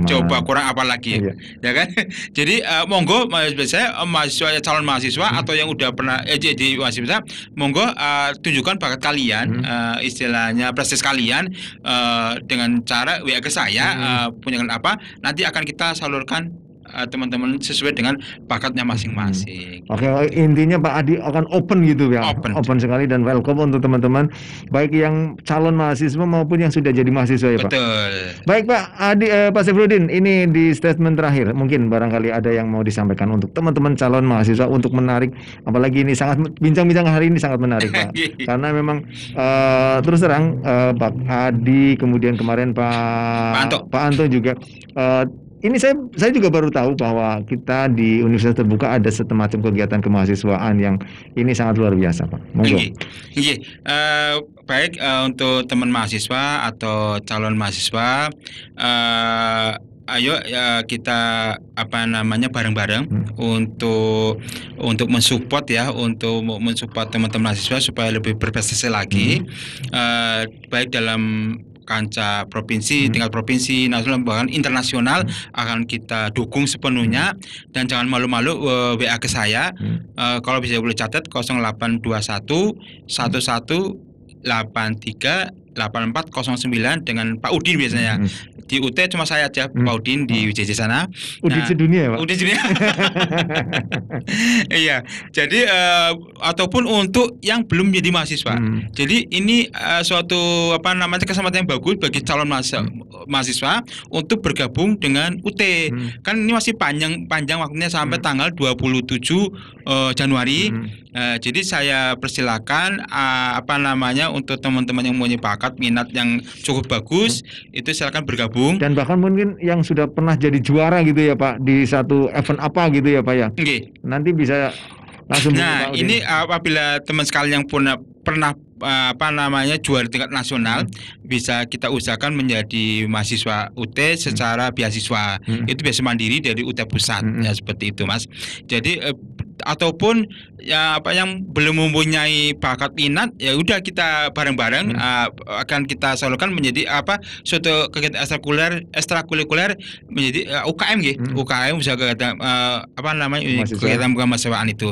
Coba kurang apa lagi? Ya kan? Jadi monggo saya mahasiswa, calon mahasiswa atau yang udah pernah jadi mahasiswa, monggo tunjukkan bakat kalian, istilahnya prestasi kalian dengan cara WA ke saya, punya apa, nanti akan kita salurkan teman-teman sesuai dengan bakatnya masing-masing. Oke, intinya Pak Adi akan open gitu ya. Open sekali dan welcome untuk teman-teman baik yang calon mahasiswa maupun yang sudah jadi mahasiswa ya Pak. Betul. Baik Pak Adi, Pak Sefrudin, ini di statement terakhir mungkin barangkali ada yang mau disampaikan untuk teman-teman calon mahasiswa untuk menarik, apalagi ini sangat bincang-bincang hari ini sangat menarik Pak. Karena memang terus terang Pak Adi, kemudian kemarin Pak Anto juga ini saya juga baru tahu bahwa kita di Universitas Terbuka ada semacam kegiatan kemahasiswaan yang ini sangat luar biasa, Pak. Monggo. Baik, untuk teman mahasiswa atau calon mahasiswa, ayo kita bareng-bareng untuk mensupport ya, untuk mensupport teman-teman mahasiswa supaya lebih berprestasi lagi, baik dalam kancah provinsi, tingkat provinsi, nasional, bahkan internasional, akan kita dukung sepenuhnya. Dan jangan malu-malu WA ke saya, kalau bisa boleh catat 0821 11 83 8409 dengan Pak Udin biasanya. Di UT cuma saya aja, Pak Udin di UJJ sana. Udin sedunia ya Pak? Udin sedunia. Iya, jadi ataupun untuk yang belum menjadi mahasiswa. Jadi ini suatu kesempatan yang bagus bagi calon mahasiswa untuk bergabung dengan UT. Kan ini masih panjang waktunya sampai tanggal 27 Januari. Jadi saya persilakan untuk teman-teman yang mempunyai bakat, minat yang cukup bagus, itu silakan bergabung. Dan bahkan mungkin yang sudah pernah jadi juara gitu ya Pak di satu event apa gitu ya Pak ya. Nanti bisa langsung. Nah, ini apabila teman sekalian yang pernah juara tingkat nasional, bisa kita usahakan menjadi mahasiswa UT secara beasiswa. Itu biasa mandiri dari UT Pusat ya, seperti itu Mas. Jadi ataupun ya yang belum mempunyai bakat minat, ya udah kita bareng-bareng akan kita salurkan menjadi suatu kegiatan ekstrakurikuler menjadi UKM UKM bisa kegiatan kegiatan kemahasiswaan itu.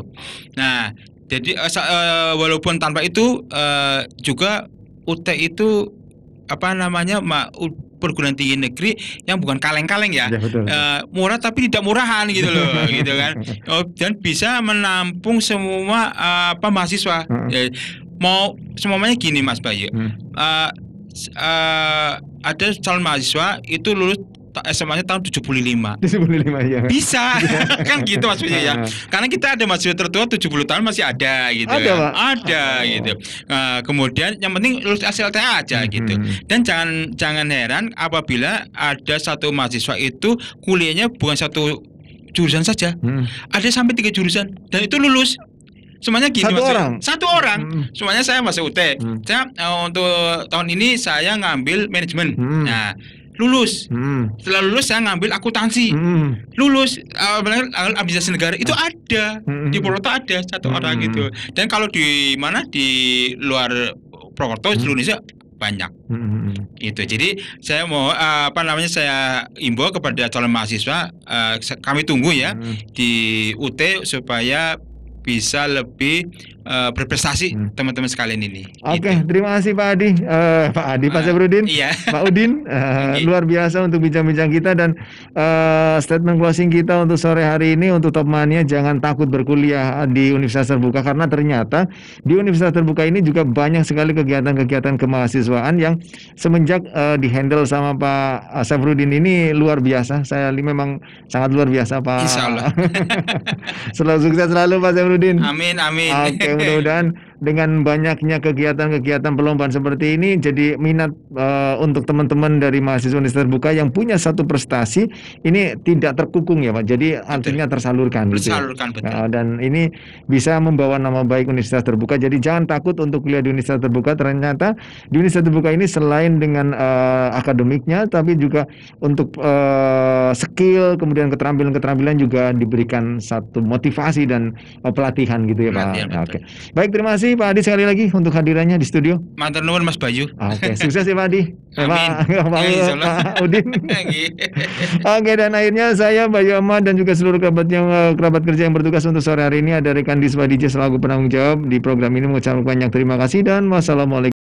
Nah, jadi walaupun tanpa itu juga UT itu perguruan tinggi negeri yang bukan kaleng-kaleng ya, murah tapi tidak murahan gitu loh, gitu kan. Dan bisa menampung semua mahasiswa. Mau semuanya gini Mas Bayu, ada calon mahasiswa itu lulus SMA-nya tahun 75 ya. Bisa kan gitu maksudnya ya. Karena kita ada mahasiswa tertua 70 tahun masih ada gitu. Ada gitu. Kemudian yang penting lulus SLTA aja gitu. Dan jangan heran apabila ada satu mahasiswa itu kuliahnya bukan satu jurusan saja. Ada sampai 3 jurusan dan itu lulus. Semuanya gini satu orang. Semuanya saya masuk UT. Saya untuk tahun ini saya ngambil manajemen. Nah, lulus. Setelah lulus saya ngambil akuntansi. Lulus administrasi negara itu ada. Di Purwokerto ada satu orang gitu. Dan kalau di luar Purwokerto seluruh Indonesia banyak. Itu. Jadi saya mau saya imbau kepada calon mahasiswa, kami tunggu ya di UT supaya bisa lebih berprestasi teman-teman sekalian ini. Oke, terima kasih Pak Adi, Pak Sefrudin, Pak Udin, luar biasa untuk bincang-bincang kita dan statement closing kita untuk sore hari ini untuk Top Mania. Jangan takut berkuliah di Universitas Terbuka karena ternyata di Universitas Terbuka ini juga banyak sekali kegiatan-kegiatan kemahasiswaan yang semenjak dihandle sama Pak Sefrudin ini luar biasa. Saya memang sangat luar biasa Pak. Insya Allah. Selalu sukses selalu Pak Sefrudin. Amin. Oke, mudah-mudahan dengan banyaknya kegiatan-kegiatan perlombaan seperti ini, jadi minat untuk teman-teman dari mahasiswa Universitas Terbuka yang punya satu prestasi ini tidak terkukung ya Pak. Jadi artinya tersalurkan gitu. Tersalurkan, betul. Dan ini bisa membawa nama baik Universitas Terbuka. Jadi jangan takut untuk kuliah di Universitas Terbuka. Ternyata di Universitas Terbuka ini selain dengan akademiknya, tapi juga untuk skill, kemudian keterampilan juga diberikan satu motivasi dan pelatihan gitu ya Pak. Oke. Baik, terima kasih Pak Adi sekali lagi untuk hadirannya di studio. Matur nuwun Mas Bayu. Oke, sukses ya Pak Adi. Amin. Pak Udin. Oke, dan akhirnya saya Bayu Ahmad dan juga seluruh kerabat kerja yang bertugas untuk sore hari ini, ada rekan Dispa DJ selaku penanggung jawab di program ini, mengucapkan banyak terima kasih dan wassalamualaikum